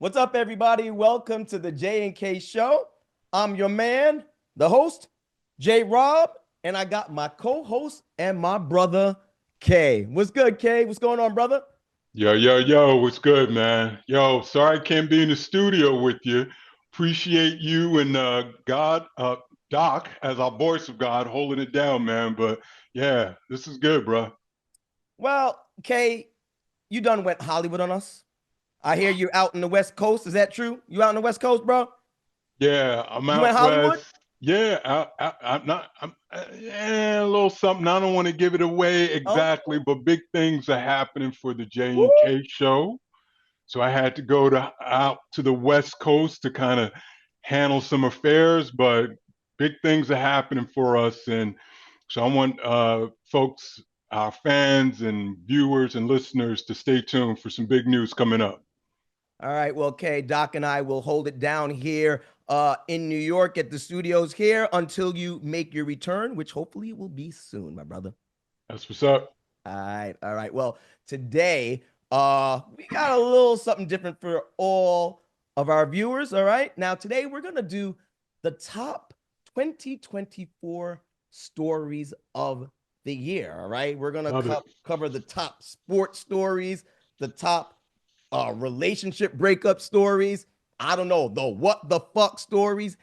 What's up, everybody? Welcome to the J and K Show. I'm your man, the host, J Rob, and I got my co-host and my brother, K. What's good, K? What's going on, brother? Yo, what's good, man? Yo, sorry I can't be in the studio with you. Appreciate you and Doc, as our voice of God, holding it down, man. But yeah, this is good, bro. Well, K, you done went Hollywood on us. I hear you out in the West Coast. Is that true? You out in the West Coast, bro? Yeah, I'm You went out Hollywood? west. Yeah, I'm not. Yeah, a little something. I don't want to give it away Oh, exactly, but big things are happening for the J woo. and K show. So I had to go to out to the West Coast to kind of handle some affairs, but big things are happening for us, and so I want folks, our fans and viewers and listeners, to stay tuned for some big news coming up. All right. Well, K, Doc and I will hold it down here in New York at the studios here until you make your return, which hopefully will be soon, my brother. That's what's up. All right. All right. Well, today we got a little something different for all of our viewers. All right. Now, today we're going to do the top 2024 stories of the year. All right. We're going to Love it. cover the top sports stories, the top relationship breakup stories. I don't know, the what the fuck stories.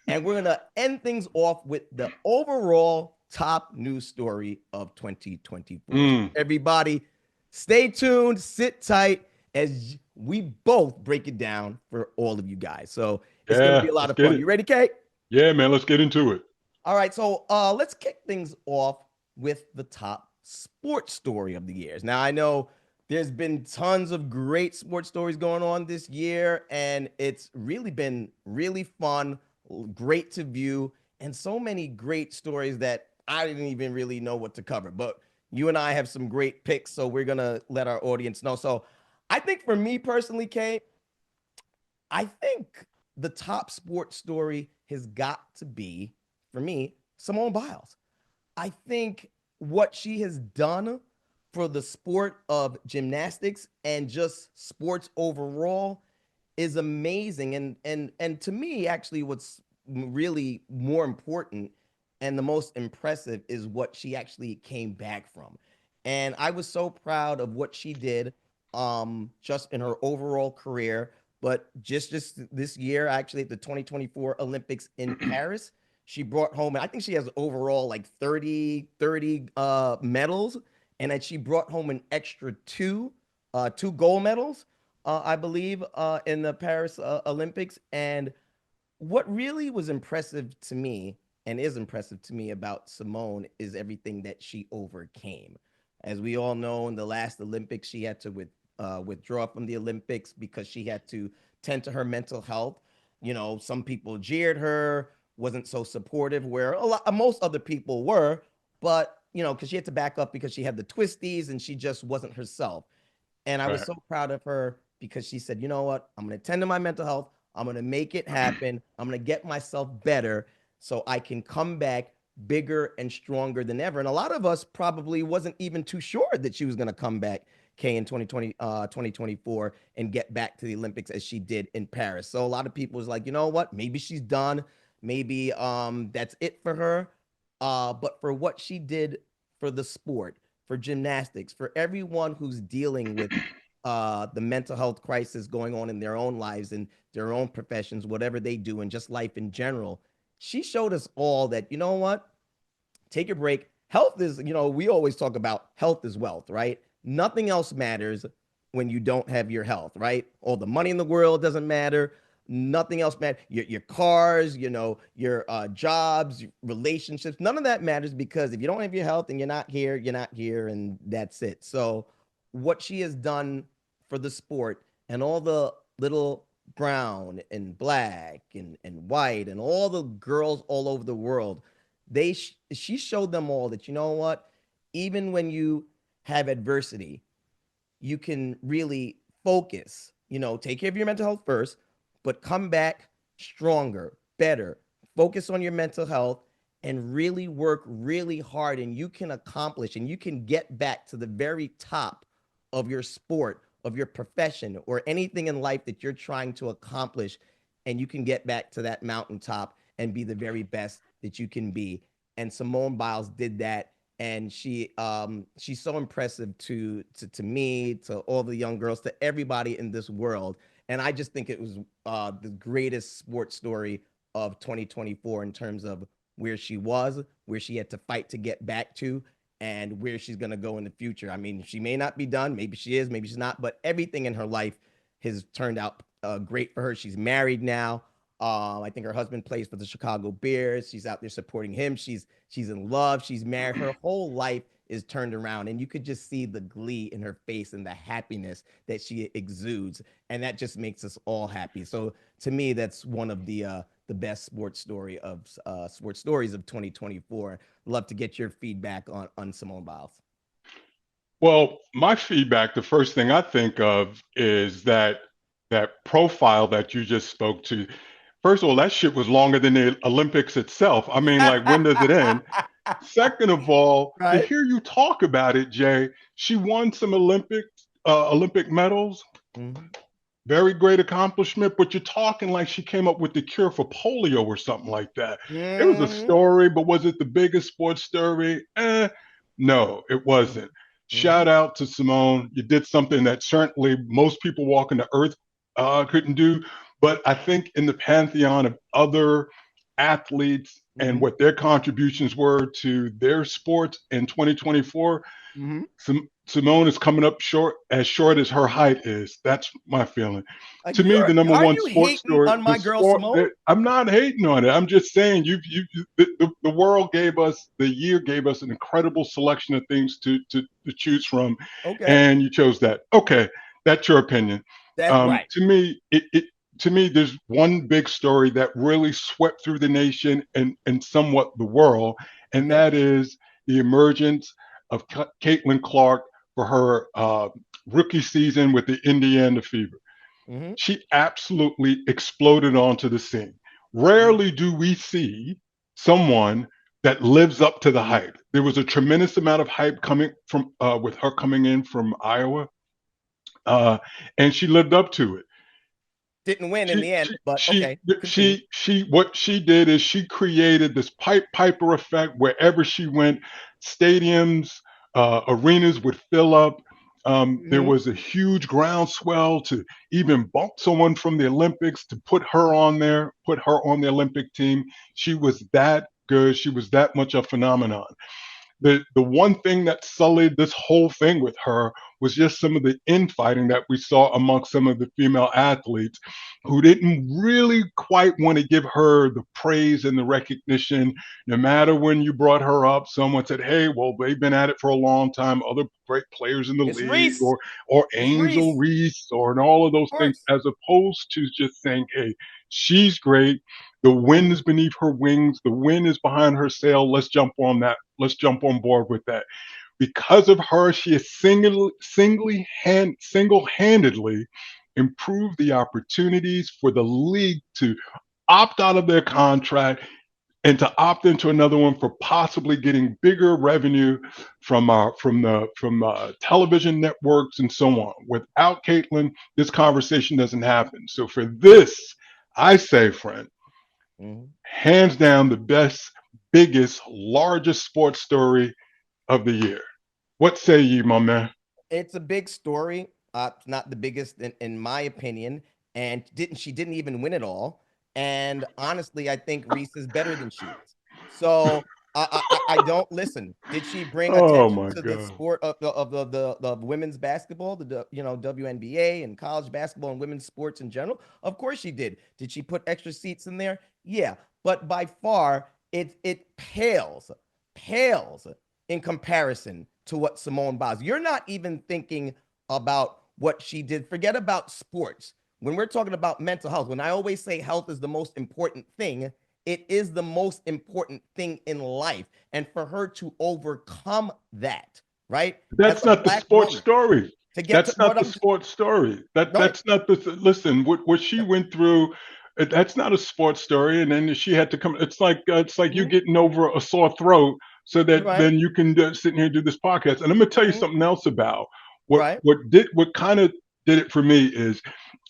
And we're going to end things off with the overall top news story of 2024. So Mm, everybody, stay tuned, sit tight as we both break it down for all of you guys. So it's going to be yeah, a lot let's of get fun. it. You ready, Kate? Yeah, man, let's get into it. All right, so let's kick things off with the top sports story of the years. Now, I know there's been tons of great sports stories going on this year, and it's really been really fun, great to view, and so many great stories that I didn't even really know what to cover. But you and I have some great picks, so we're gonna let our audience know. So I think for me personally, Kate, I think the top sports story has got to be, for me, Simone Biles. I think what she has done for the sport of gymnastics and just sports overall is amazing. And to me, actually, what's really more important and the most impressive is what she actually came back from. And I was so proud of what she did just in her overall career. But just this year, actually, at the 2024 Olympics in Paris, she brought home, and I think she has overall like 30 medals, and that she brought home an extra two gold medals, I believe, in the Paris Olympics. And what really was impressive to me and is impressive to me about Simone is everything that she overcame. As we all know, in the last Olympics, she had to withdraw from the Olympics because she had to tend to her mental health. You know, some people jeered her, wasn't so supportive, where most other people were, but you know, because she had to back up because she had the twisties and she just wasn't herself. And I was Right. so proud of her because she said, you know what? I'm going to tend to my mental health. I'm going to make it happen. I'm going to get myself better so I can come back bigger and stronger than ever. And a lot of us probably wasn't even too sure that she was going to come back, Kay, in 2024 and get back to the Olympics as she did in Paris. So a lot of people was like, you know what? Maybe she's done. Maybe that's it for her. But for what she did for the sport, for gymnastics, for everyone who's dealing with the mental health crisis going on in their own lives and their own professions, whatever they do, and just life in general. She showed us all that, you know what? Take a break. Health is, you know, we always talk about health is wealth, right? Nothing else matters when you don't have your health, right? All the money in the world doesn't matter. Nothing else matters. Your cars, you know, your jobs, your relationships, none of that matters because if you don't have your health and you're not here, and that's it. So, what she has done for the sport and all the little brown and black and white and all the girls all over the world, she showed them all that, you know what, even when you have adversity, you can really focus, you know, take care of your mental health first, but come back stronger, better, focus on your mental health and really work really hard, and you can accomplish and you can get back to the very top of your sport of your profession or anything in life that you're trying to accomplish, and you can get back to that mountaintop and be the very best that you can be. And Simone Biles did that, and she's so impressive to me, to all the young girls, to everybody in this world. And I just think it was the greatest sports story of 2024 in terms of where she was, where she had to fight to get back to, and where she's going to go in the future. I mean, she may not be done. Maybe she is, maybe she's not, but everything in her life has turned out great for her. She's married now. I think her husband plays for the Chicago Bears. She's out there supporting him. She's in love. She's married. Her whole life is turned around, and you could just see the glee in her face and the happiness that she exudes, and that just makes us all happy. So to me, that's one of the best sports stories of 2024. Love to get your feedback on Simone Biles. Well, my feedback, the first thing I think of is that profile that you just spoke to. First of all, that shit was longer than the Olympics itself. I mean, like, when does it end? Second of all, to Right. hear you talk about it, Jay, she won some Olympic medals. Mm-hmm. Very great accomplishment, but you're talking like she came up with the cure for polio or something like that. It was a Mm-hmm. story, but was it the biggest sports story? No, it wasn't. Mm-hmm. Shout out to Simone. You did something that certainly most people walking the earth couldn't do. But I think in the pantheon of other athletes and Mm-hmm. what their contributions were to their sports in 2024, Mm-hmm. Simone is coming up short as her height is. That's my feeling. To me, You're the number are one you sports hating story, on the my girl sport. Simone? I'm not hating on it. I'm just saying the world gave us, the year gave us an incredible selection of things to choose from, Okay, and you chose that. Okay, that's your opinion. that's right. To me, it to me, there's one big story that really swept through the nation and somewhat the world, and Okay. that is the emergence of Caitlin Clark for her rookie season with the Indiana Fever. Mm-hmm. She absolutely exploded onto the scene. Mm-hmm. Rarely do we see someone that lives up to the hype. There was a tremendous amount of hype coming from with her coming in from Iowa, uh, and she lived up to it. Didn't win in she the end, she but she okay, continue. she what she did is she created this piper effect wherever she went. Stadiums, arenas would fill up. There Mm-hmm. was a huge groundswell to even bump someone from the Olympics to put her on there, put her on the Olympic team. She was that good. She was that much a phenomenon. The one thing that sullied this whole thing with her was just some of the infighting that we saw among some of the female athletes who didn't really quite want to give her the praise and the recognition. No matter when you brought her up, someone said, hey, well, they've been at it for a long time, other great players in the It's league, Reese. or It's Angel Reese. Reese, or and all of those Of things, course. as opposed to just saying, hey, she's great. The wind is beneath her wings. The wind is behind her sail. Let's jump on that. Let's jump on board with that. Because of her, she has single-handedly improved the opportunities for the league to opt out of their contract and to opt into another one for possibly getting bigger revenue from television networks and so on. Without Caitlin, this conversation doesn't happen. So for this, I say, friend, Mm-hmm. hands down the best, biggest, largest sports story of the year. What say ye, my man? It's a big story. It's not the biggest in my opinion, and didn't even win it all. And honestly, I think Reese is better than she is. So I don't listen. Did she bring Oh attention my to the God. sport of the women's basketball, WNBA and college basketball and women's sports in general? Of course she did. Did she put extra seats in there? Yeah, but by far it pales in comparison to what Simone Biles. You're not even thinking about what she did. Forget about sports. When we're talking about mental health, when I always say health is the most important thing, it is the most important thing in life. And for her to overcome that, right, as That's a not the black sports woman, story. to get to That's not what the I'm sports story. right, That's not the listen. What she went through, that's not a sports story. And then she had to come. It's like you mhm, getting over a sore throat so that right, then you can sit here and do this podcast. And I'm gonna tell you mhm, something else about right, what kind of did it for me is,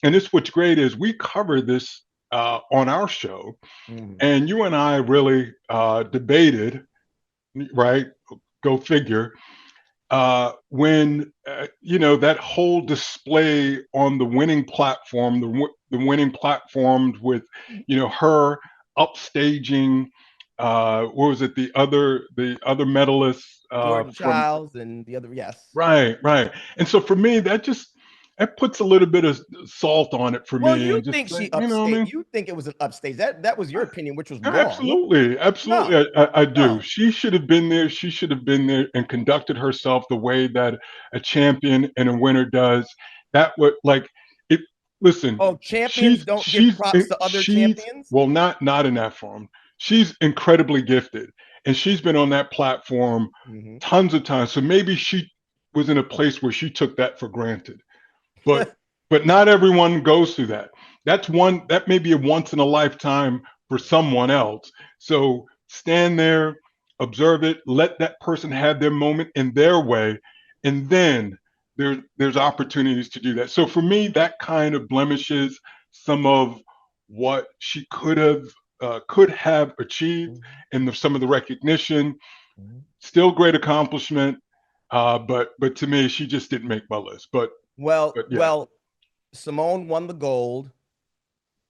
and this what's great is we cover this on our show, Mhm. and you and I really debated, right? Go figure. When that whole display on the winning platform, the winning platforms with her upstaging. What was it? The other medalists Jordan from Childs and the other, yes. right, right. And so for me, that puts a little bit of salt on it for Well, me, you and just think say, she you know what I upstate. mean? You think it was an upstage. That was your opinion, which was wrong. Absolutely, absolutely. No, I do. no. She should have been there. She should have been there and conducted herself the way that a champion and a winner does. That would like it. Listen, Oh, champions she's don't give she's props to other she's champions? well, not in that form. She's incredibly gifted, and she's been on that platform Mhm. tons of times. So maybe she was in a place where she took that for granted. But not everyone goes through that. That may be a once in a lifetime for someone else. So stand there, observe it, let that person have their moment in their way, and then there's opportunities to do that. So for me, that kind of blemishes some of what she could have achieved, Mhm, and some of the recognition. mhm. Still great accomplishment, but to me, she just didn't make my list. But yeah, Well, Simone won the gold.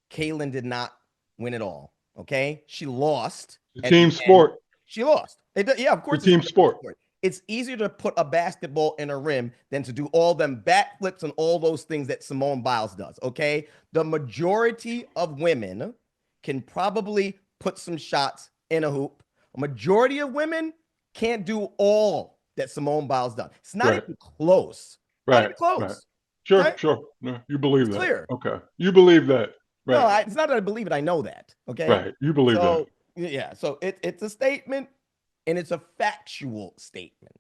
Kaylin did not win it all. Okay, she lost the at the team end. sport. She lost. Yeah, of The course it's a team different sport. sport. It's easier to put a basketball in a rim than to do all them backflips and all those things that Simone Biles does. Okay, the majority of women can probably put some shots in a hoop. A majority of women can't do all that Simone Biles does. It's not Right. even close. Not Right. even Right. close. Sure. Okay, Sure. No, you it's believe that. clear. Okay. You believe that. No, Right. it's not that I believe it. I know that. Okay. Right. You believe that. So, yeah. So it's a statement and it's a factual statement.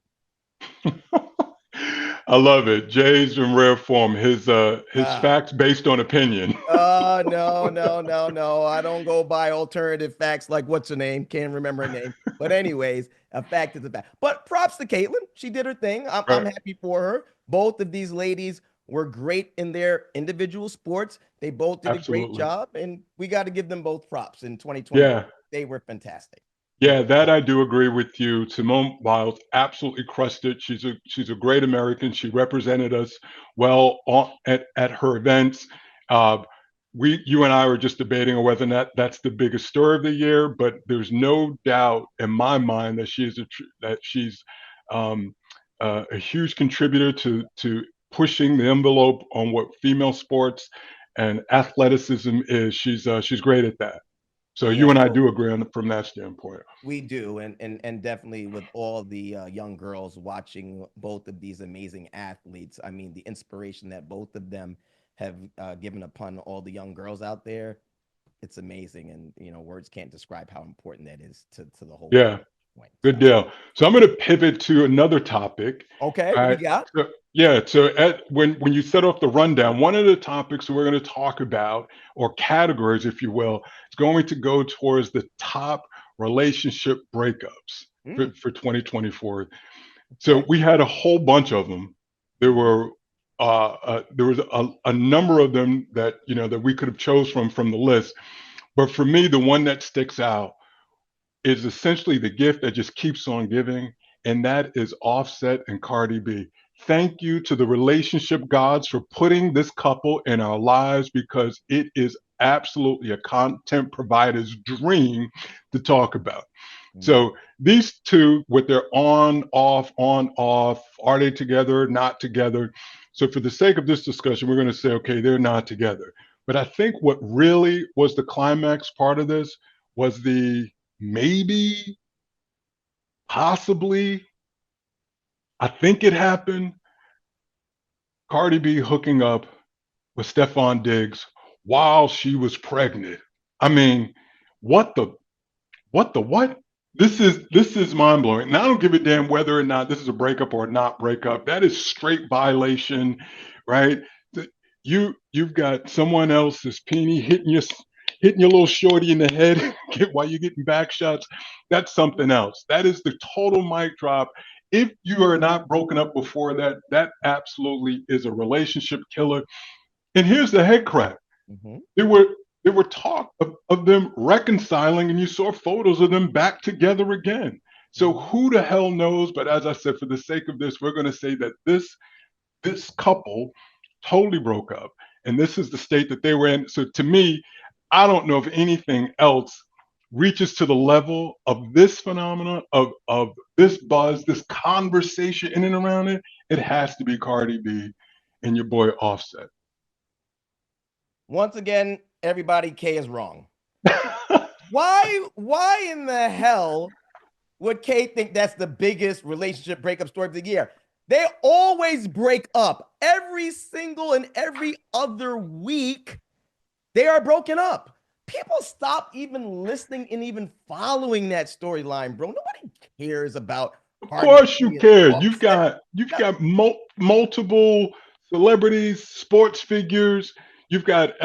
I love it. Jay's in rare form. His Ah, facts based on opinion. no, no, no, no. I don't go by alternative facts like what's her name? Can't remember her name. But, anyways, a fact is a fact. But props to Caitlin. She did her thing. I'm Right. happy for her. Both of these ladies were great in their individual sports. They both did a great Absolutely. job, and we got to give them both props in 2020. Yeah. They were fantastic. They Yeah, that were. I do agree with you. Simone Biles absolutely crushed it. She's a great American. She represented us well at her events. Uh, you and I were just debating on whether or not that's the biggest story of the year, but there's no doubt in my mind that she's um, a huge contributor to pushing the envelope on what female sports and athleticism is. She's great at that. So Yeah, you and I so do agree on from that standpoint. we do, and definitely with all the young girls watching both of these amazing athletes. I mean, the inspiration that both of them have given upon all the young girls out there, it's amazing, and words can't describe how important that is to the whole world. Yeah, Point. good So, deal. So I'm going to pivot to another topic. okay, All what do right. you got? So, yeah. So when you set off the rundown, one of the topics we're going to talk about, or categories, if you will, is going to go towards the top relationship breakups Mm, for 2024. So okay. we had a whole bunch of them. There Mhm. were there was a number of them that that we could have chose from the list. But for me, the one that sticks out is essentially the gift that just keeps on giving, and that is Offset and Cardi B. Thank you to the relationship gods for putting this couple in our lives, because it is absolutely a content provider's dream to talk about. Mhm. So these two, with their on, off, are they together, not together? So for the sake of this discussion, we're going to say, okay, they're not together. But I think what really was the climax part of this was the maybe, possibly, I think it happened, Cardi B hooking up with Stefan Diggs while she was pregnant. I mean, what the What the what? This is mind blowing. And I don't give a damn whether or not this is a breakup or not breakup. That is straight violation, right? You've got someone else's peenie hitting your little shorty in the head while you're getting back shots. That's something else. That is the total mic drop. if you are not broken up before that, that absolutely is a relationship killer. And here's the head crack. Mm-hmm. There were there were talk of them reconciling, and you saw photos of them back together again. So Mm-hmm. who the hell knows? But as I said, for the sake of this, we're going to say that this couple totally broke up, and this is the state that they were in. So to me, I don't know if anything else reaches to the level of this phenomenon of this buzz, this conversation in and around it. It has to be Cardi B and your boy Offset. Once again, everybody, K is wrong. Why in the hell would K think that's the biggest relationship breakup story of the year? They always break up every single and every other week. They are broken up. People stop even listening and even following that storyline, bro. Nobody cares about Of Cardi course you B and care. Offset. You've That- got multiple celebrities, sports figures. You've got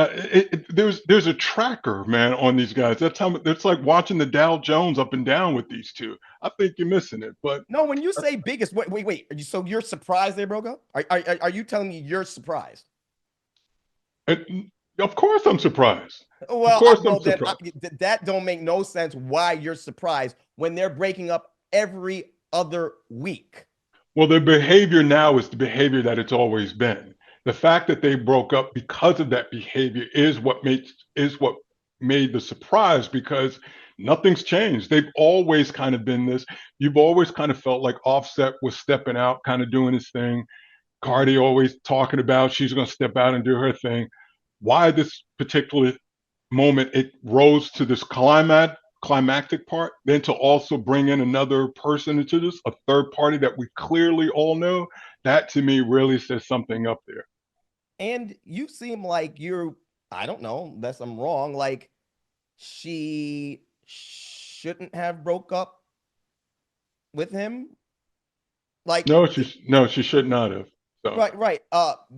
there's a tracker, man, on these guys. That's how it's like watching the Dow Jones up and down with these two. I think you're missing it, but no, when you say biggest, wait. So you're surprised they broke up? Are you telling me you're surprised? uh, of course I'm surprised. Of Well, course I'm well then surprised. that don't make no sense. Why you're surprised when they're breaking up every other week? Well, their behavior now is the behavior that it's always been. The fact that they broke up because of that behavior is what made the surprise because nothing's changed. They've always kind of been this. You've always kind of felt like Offset was stepping out, kind of doing his thing. Cardi always talking about she's going to step out and do her thing. Why this particular moment it rose to this climactic part, then to also bring in another person into this, a third party that we clearly all know, that to me really says something up there. And you seem like you're, I don't know, unless I'm wrong, like she shouldn't have broke up with him. Like, She should not have. So right.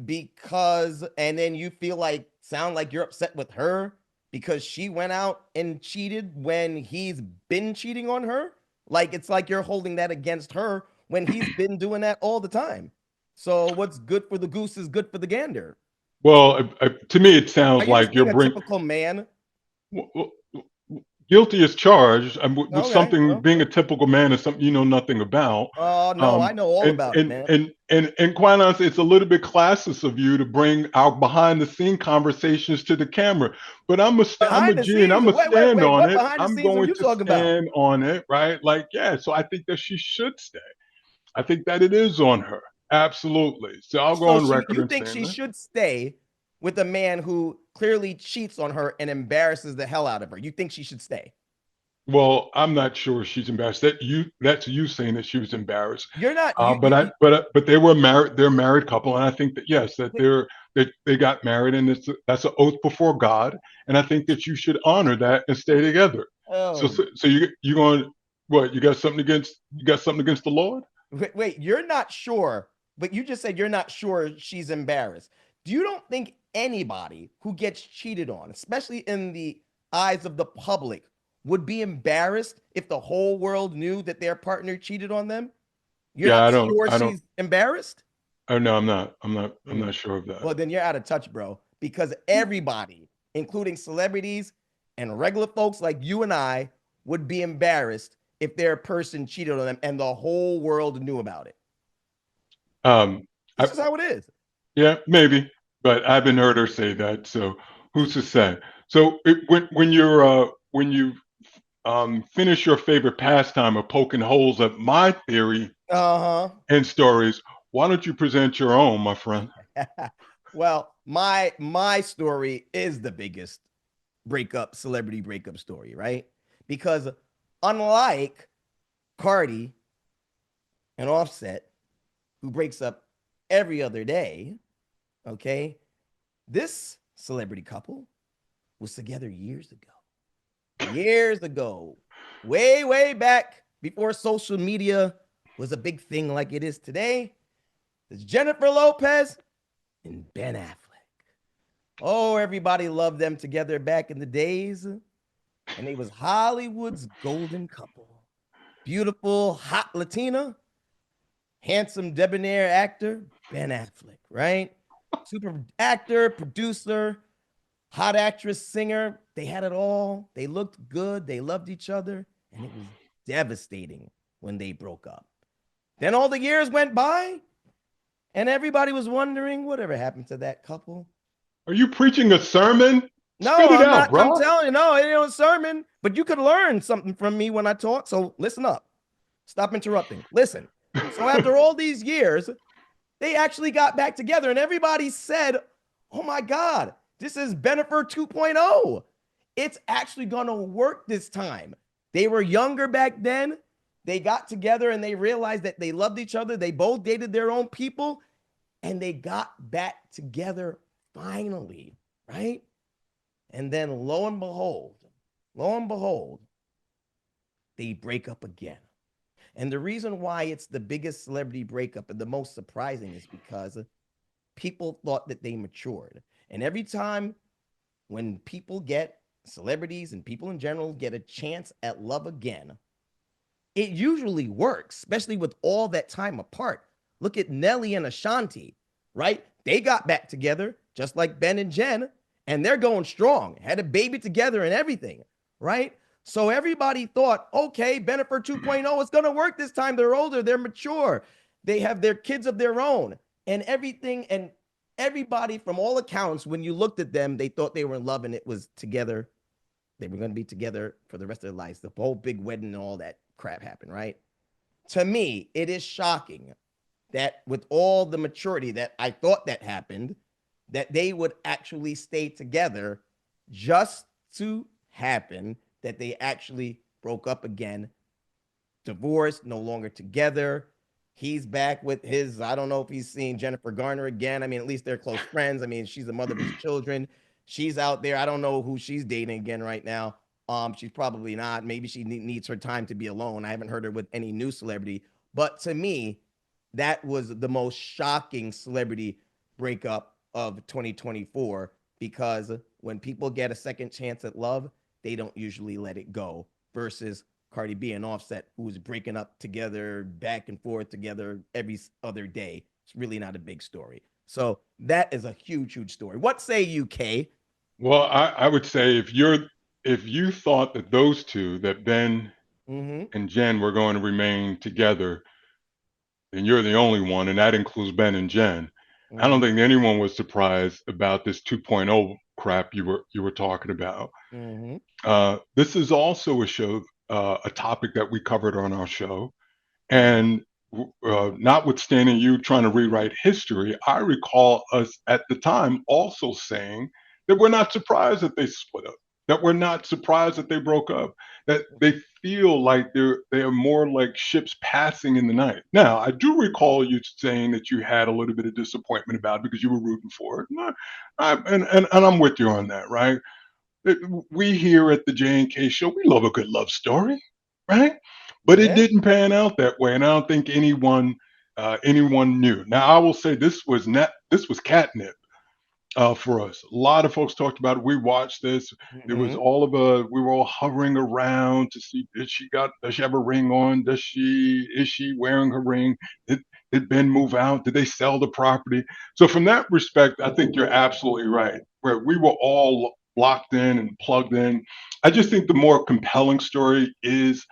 Because, and then you feel like, sound like you're upset with her because she went out and cheated when he's been cheating on her. Like, it's like you're holding that against her when he's been doing that all the time. So, what's good for the goose is good for the gander. well, to me it Are sounds you just like you're being a bring typical man? w- guilty as charged with Okay. something being a Okay. typical man is something you know nothing about. Oh, no, I know all And, about it, and man. and and quite honestly, it's a little bit classist of you to bring our behind the scene conversations to the camera. But I'm a Behind the G and scenes, I'm gonna stand on what it. behind the I'm scenes are going you to talking about? stand on it, right? Like, yeah. So I think that she should stay. I think that it is on her. Absolutely. So I'll go So on record you and think saying she that. should stay with a man who clearly cheats on her and embarrasses the hell out of her? You think she should stay? Well, I'm not sure she's embarrassed. That's you saying that she was embarrassed. You're not But they were married. They're a married couple, and I think that yes, that wait, they got married, and that's an oath before God, and I think that you should honor that and stay together. oh So you going what? You got something against the Lord? wait, you're not sure, but you just said you're not sure she's embarrassed. Do you don't think anybody who gets cheated on, especially in the eyes of the public, would be embarrassed if the whole world knew that their partner cheated on them? You're Yeah, not sure I don't. she's embarrassed? Oh no, I'm not. I'm Mm. not sure of that. Well, then you're out of touch, bro, because everybody, including celebrities and regular folks like you and I, would be embarrassed if their person cheated on them and the whole world knew about it. Um, This I, is how it is. yeah, maybe, but I haven't heard her say that. So who's to say? So when you finish your favorite pastime of poking holes at my theory Uh and stories, why don't you present your own, my friend? huh. Well, my story is the biggest celebrity breakup story, right? Because unlike Cardi and Offset, who breaks up every other day, okay, this celebrity couple was together years ago. Years ago. Way back before social media was a big thing like it is today. It's Jennifer Lopez and Ben Affleck. Oh, everybody loved them together back in the days. And they was Hollywood's golden couple. Beautiful, hot Latina handsome debonair actor Ben Affleck, right? Super actor, producer, hot actress, singer. They had it all. They looked good. They loved each other. And it was devastating when they broke up. Then all the years went by, and everybody was wondering whatever happened to that couple. Are you preaching a sermon? No, Spit it I'm out, not. I'm bro. telling you, no, it ain't no sermon, but you could learn something from me when I talk. So listen up. Stop interrupting. Listen. So after all these years, they actually got back together, and everybody said, "Oh my God, this is Bennifer 2.0. It's actually gonna work this time." They were younger back then. They got together and they realized that they loved each other. They both dated their own people, and they got back together finally, right? And then lo and behold, they break up again. And the reason why it's the biggest celebrity breakup and the most surprising is because people thought that they matured. And every time when people get celebrities and people in general get a chance at love again, it usually works, especially with all that time apart. Look at Nelly and Ashanti, right? They got back together just like Ben and Jen, and they're going strong, had a baby together and everything, right? So everybody thought, okay, Bennifer 2.0 is going to work this time. They're older, they're mature, they have their kids of their own, and everything. And everybody, from all accounts, when you looked at them, they thought they were in love and it was together. They were going to be together for the rest of their lives. The whole big wedding and all that crap happened, right? To me, it is shocking that with all the maturity that I thought that happened, that they would actually stay together just to happen that they actually broke up again, divorced, no longer together. He's back with his, I don't know if he's seeing Jennifer Garner again. I mean, at least they're close friends. I mean, she's the mother of his children. She's out there. I don't know who she's dating again right now. She's probably not. Maybe she needs her time to be alone. I haven't heard her with any new celebrity. But to me, that was the most shocking celebrity breakup of 2024 because when people get a second chance at love, they don't usually let it go versus Cardi B and Offset, who was breaking up together, back and forth together every other day. It's really not a big story. So that is a huge, huge story. What say you, Kay? Well, I would say if you thought that those two, that Ben Mm-hmm. and Jen were going to remain together, then you're the only one, and that includes Ben and Jen. I don't Mm-hmm. think anyone was surprised about this 2.0 crap you were talking about. Mm-hmm. This is also a show, a topic that we covered on our show. Mm-hmm. And notwithstanding you trying to rewrite history, I recall us at the time also saying that we're not surprised that they split up, that we're not surprised that they broke up, that they feel like they are more like ships passing in the night. Now, I do recall you saying that you had a little bit of disappointment about it because you were rooting for it, and I'm with you on that, right? We here at the J&K show, we love a good love story, right? But it Yeah. didn't pan out that way, and I don't think anyone knew. Now, I will say this was catnip for us. A lot of folks talked about it. We watched this. There was Mm-hmm. all of a we were all hovering around to see does she have a ring on? Is she wearing her ring? Did, did Ben move out? Did they sell the property? So from that respect, I think you're absolutely right. Where we were all locked in and plugged in. I just think the more compelling story is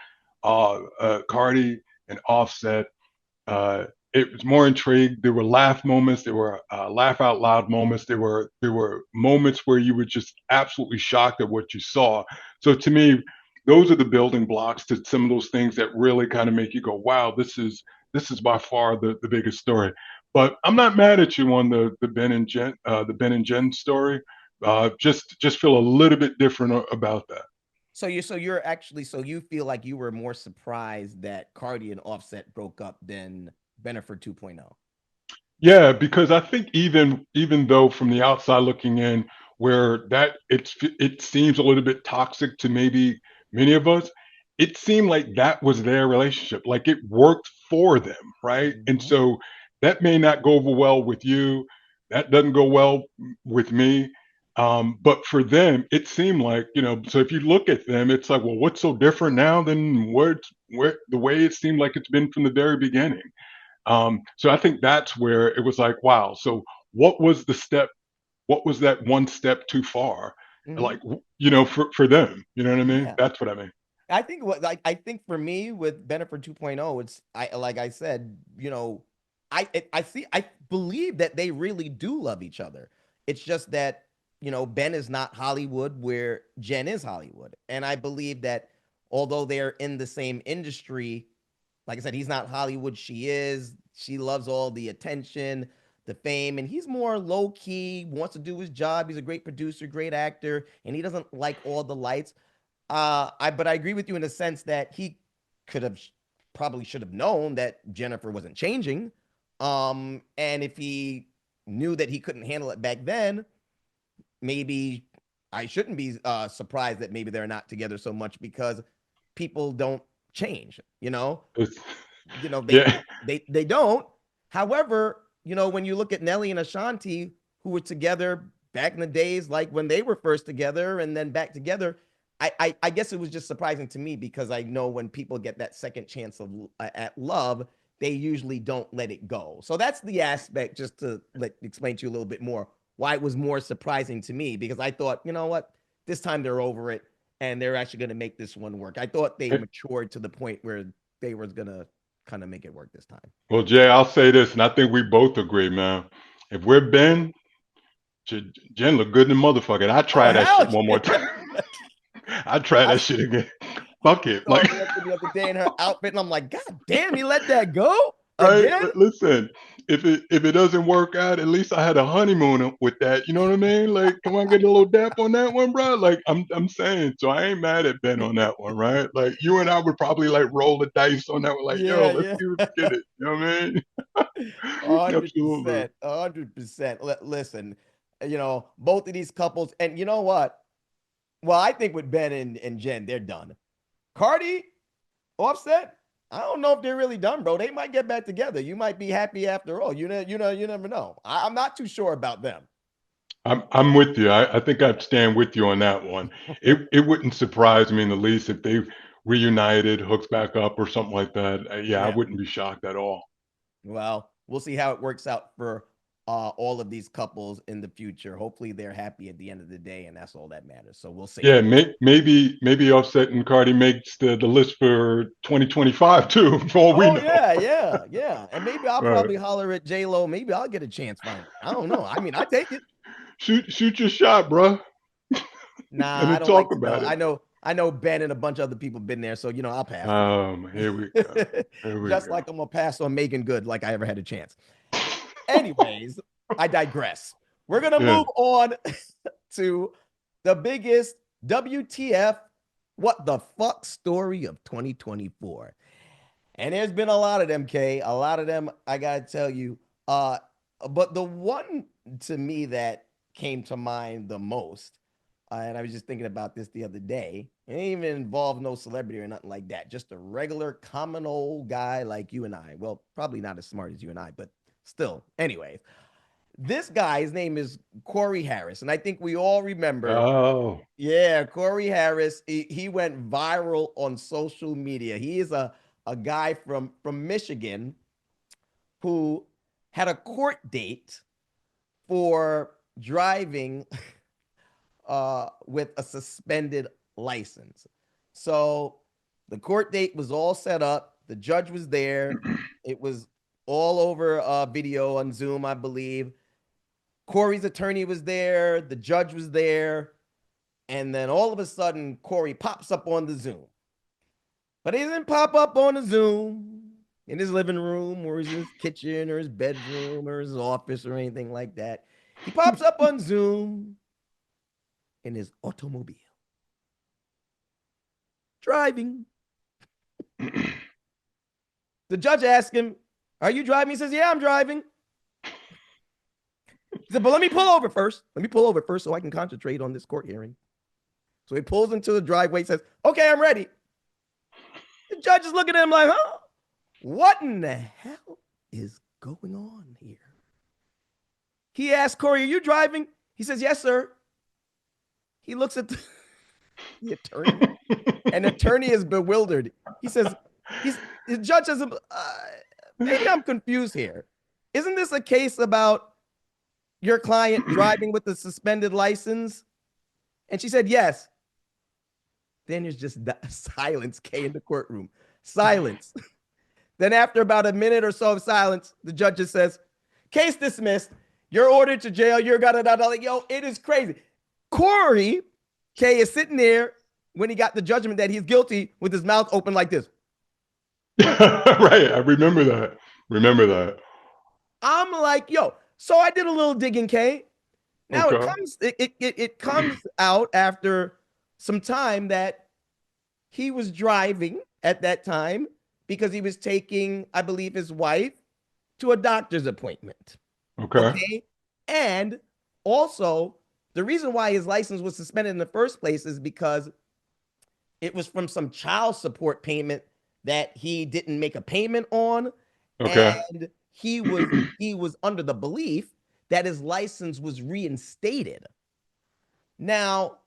Cardi and Offset. uh, it was more intrigued. There were laugh moments. There were laugh out loud moments. There were moments where you were just absolutely shocked at what you saw. So to me, those are the building blocks to some of those things that really kind of make you go, "Wow, this is by far the biggest story." But I'm not mad at you on the Ben and Jen story. Just feel a little bit different about that. So you feel like you were more surprised that Cardi and Offset broke up than Bennifer 2.0. Yeah, because I think even though from the outside looking in, where it seems a little bit toxic to maybe many of us, it seemed like that was their relationship. Like it worked for them, right? And Mm-hmm. so that may not go over well with you. That doesn't go well with me. But for them, it seemed like, so if you look at them, it's like, well, what's so different now than where the way it seemed like it's been from the very beginning? So I think that's where it was like, wow. So what was the step? What was that one step too far? Mhm. Like, for them, you know what I mean? Yeah. That's what I mean. I think what like I think for me with Bennifer 2.0, it's I like I said, I see I believe that they really do love each other. It's just that, Ben is not Hollywood where Jen is Hollywood. And I believe that although they're in the same industry, like I said, he's not Hollywood, she is. She loves all the attention, the fame, and he's more low key, wants to do his job. He's a great producer, great actor, and he doesn't like all the lights. But I agree with you in the sense that he could have probably should have known that Jennifer wasn't changing. And if he knew that he couldn't handle it back then, maybe I shouldn't be surprised that maybe they're not together so much because people don't change, It's, you know they yeah, they don't. However, when you look at Nelly and Ashanti, who were together back in the days, like when they were first together and then back together, I guess it was just surprising to me because I know when people get that second chance of at love, they usually don't let it go. So that's the aspect, just to explain to you a little bit more why it was more surprising to me, because I thought, you know what, this time they're over it and they're actually going to make this one work. I thought they matured to the point where they was going to kind of make it work this time. well, Jay, I'll say this, and I think we both agree, man. If we're Ben, Jen look good in the motherfucker. And I Oh try that shit hell one more yeah! time. I try I that shit again. Fuck it, saw like, Melissa the other day in her outfit, and I'm like, God damn, he let that go right? again. Listen, if it doesn't work out, at least I had a honeymoon with that. You know what I mean? Like, come on, get a little dap on that one, bro. Like, I'm saying, so I ain't mad at Ben on that one, right? Like, you and I would probably like roll the dice on that one. Like, yo, Yeah, let's yeah. see if we get it. You know what I mean? 100%, Absolutely. 100%. Listen, both of these couples, and you know what? Well, I think with Ben and Jen, they're done. Cardi, Offset, I don't know if they're really done, bro. They might get back together. You might be happy after all. You never know. I'm not too sure about them. I'm with you. I think I'd stand with you on that one. It wouldn't surprise me in the least if they reunited, hooks back up, or something like that. Yeah, I Yeah. wouldn't be shocked at all. Well, we'll see how it works out for all of these couples in the future. Hopefully, they're happy at the end of the day, and that's all that matters. So we'll see. Yeah, maybe Offset and Cardi makes the list for 2025 too, for all we Oh know. yeah, yeah, yeah. And maybe I'll Right. probably holler at J Lo. Maybe I'll get a chance finally. I don't know. I mean, I take it. Shoot your shot, bro, and Nah, I then don't talk like to know. about it. I know Ben and a bunch of other people been there, so I'll pass for Here we go. now. Here we Just go. like I'm gonna pass on Megan Good, like I ever had a chance. Anyways, I digress. We're gonna Yeah. move on to the biggest WTF, what the fuck story of 2024. And there's been a lot of them, Kay. A lot of them, I gotta tell you. Uh, but the one to me that came to mind the most, and I was just thinking about this the other day. It didn't even involve no celebrity or nothing like that. Just a regular, common old guy like you and I. Well, probably not as smart as you and I, but still. Anyways, this guy, his name is Corey Harris, and I think we all remember. Oh. Yeah, Corey Harris. He went viral on social media. He is a guy from Michigan who had a court date for driving with a suspended license. So the court date was all set up. The judge was there. It was all over video on Zoom, I believe. Corey's attorney was there. The judge was there. And then all of a sudden, Corey pops up on the Zoom. But he doesn't pop up on the Zoom in his living room or his kitchen or his bedroom or his office or anything like that. He pops up on Zoom in his automobile, driving. The judge asks him, "Are you driving?" He says, "Yeah, I'm driving." He said, "But let me pull over first. Let me pull over first so I can concentrate on this court hearing." So he pulls into the driveway, says, "Okay, I'm ready." The judge is looking at him like, huh? What in the hell is going on here? He asks Corey, "Are you driving?" He says, "Yes, sir." He looks at the attorney, and the attorney is bewildered. He says, his judge says, maybe I'm confused here. Isn't this a case about your client driving with the suspended license? And she said, yes. Then there's just silence, Kay, in the courtroom. Silence. Then, after about a minute or so of silence, the judge just says, case dismissed. You're ordered to jail. You're gonna, like, yo, it is crazy. Corey, Kay, is sitting there when he got the judgment that he's guilty with his mouth open like this. Right. I remember that. Remember that. I'm like, yo. So I did a little digging, Kay. Now Okay. it comes out after some time that he was driving at that time because he was taking, I believe, his wife to a doctor's appointment. Okay. Okay. And also, the reason why his license was suspended in the first place is because it was from some child support payment that he didn't make a payment on. Okay. And he was under the belief that his license was reinstated. Now,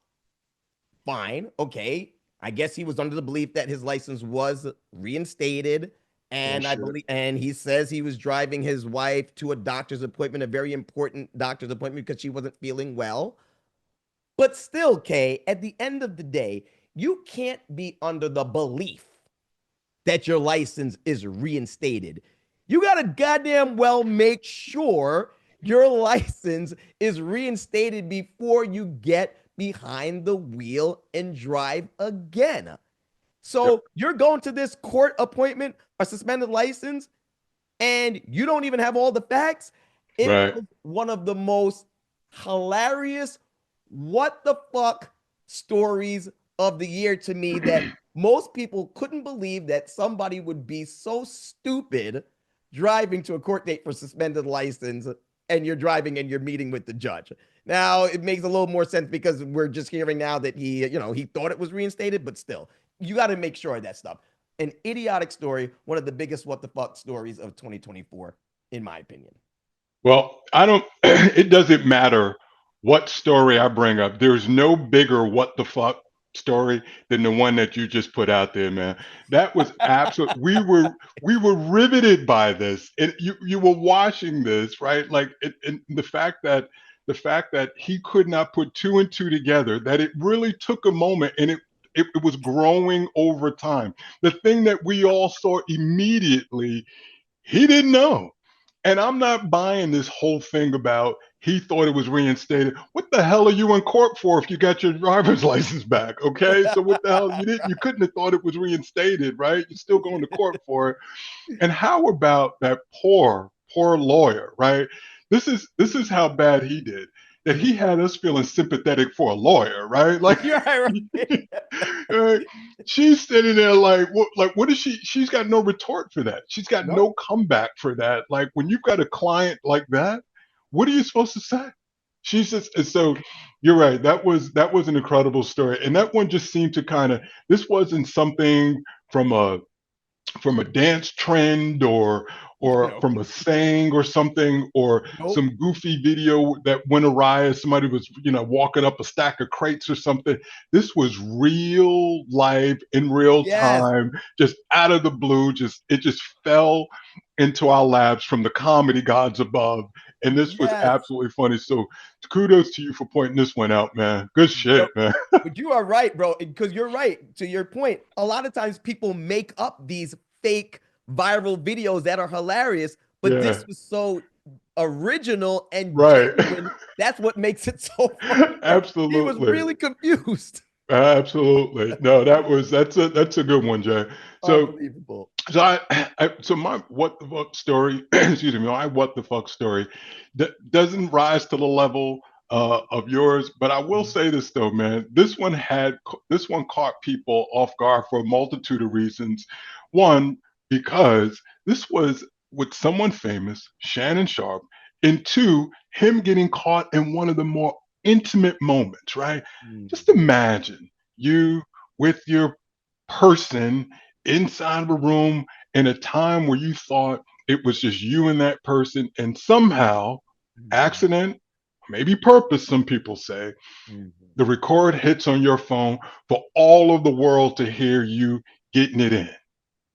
fine, okay. I guess he was under the belief that his license was reinstated. And I Bullshit. believe, and he says he was driving his wife to a doctor's appointment, a very important doctor's appointment because she wasn't feeling well. But still, Kay, at the end of the day, you can't be under the belief that your license is reinstated. You got to goddamn well make sure your license is reinstated before you get behind the wheel and drive again. Yep. So you're going to this court appointment, a suspended license, and you don't even have all the facts. It Right. was one of the most hilarious, what the fuck stories of the year to me that most people couldn't believe that somebody would be so stupid driving to a court date for suspended license and you're driving and you're meeting with the judge. Now it makes a little more sense because we're just hearing now that he thought it was reinstated, but still, you got to make sure of that stuff. An idiotic story, one of the biggest what the fuck stories of 2024, in my opinion. Well, I don't, it doesn't matter what story I bring up. There's no bigger what the fuck story than the one that you just put out there, man. That was absolute. We were riveted by this, and you were watching this, right? Like, and the fact that he could not put two and two together, that it really took a moment, and it was growing over time. The thing that we all saw immediately, he didn't know. And I'm not buying this whole thing about he thought it was reinstated. What the hell are you in court for if you got your driver's license back? Okay. So what the hell? You couldn't have thought it was reinstated, right? You're still going to court for it. And how about that poor lawyer, right? This is how bad he did. That he had us feeling sympathetic for a lawyer, right? Like, You're right, right. right? She's sitting there like what is she's got no retort for that. She's got No, no comeback for that. Like, when you've got a client like that, what are you supposed to say? She's just, and so you're right. That was an incredible story. And that one just seemed to kind of, this wasn't something from a dance trend, or no, from a saying or something, or nope. some goofy video that went awry as somebody was walking up a stack of crates or something. This was real life in real Yes, time, just out of the blue. Just, it just fell into our laps from the comedy gods above, and this was yes. absolutely funny. So kudos to you for pointing this one out, man. Good Yo, shit, man. but you are right, bro, because you're right. To your point, a lot of times people make up these fake viral videos that are hilarious, but Yeah, this was so original and right. genuine. That's what makes it so funny. He was Absolutely. really confused. Absolutely. No, that's a good one, Jay. So Unbelievable. so so my what the fuck story, excuse me, my what the fuck story doesn't rise to the level of yours, but I will Mhm. say this though, man. This one caught people off guard for a multitude of reasons. One, because this was with someone famous, Shannon Sharp, and two, him getting caught in one of the more intimate moments, right? Just Mhm. imagine you with your person inside of a room in a time where you thought it was just you and that person, and somehow, Mhm. accident, maybe purpose, some people say, Mhm. the record hits on your phone for all of the world to hear you getting it in.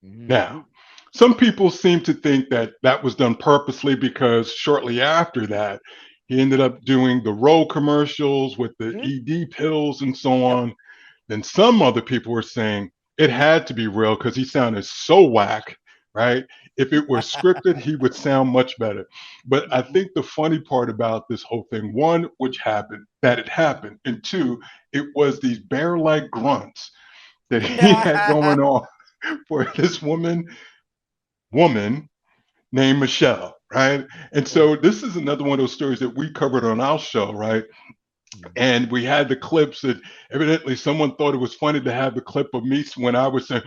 Now, Mhm. some people seem to think that that was done purposely because shortly after that, he ended up doing the road commercials with the Mhm. ED pills and so Yep. on. Then some other people were saying it had to be real because he sounded so whack, right? If it were scripted, he would sound much better. But I Mhm. think the funny part about this whole thing, one, which happened, that it happened, and two, it was these bear-like grunts that he had going on for this woman named Michelle, right? And so this is another one of those stories that we covered on our show, right? Mhm. And we had the clips that evidently someone thought it was funny to have the clip of me when I was saying,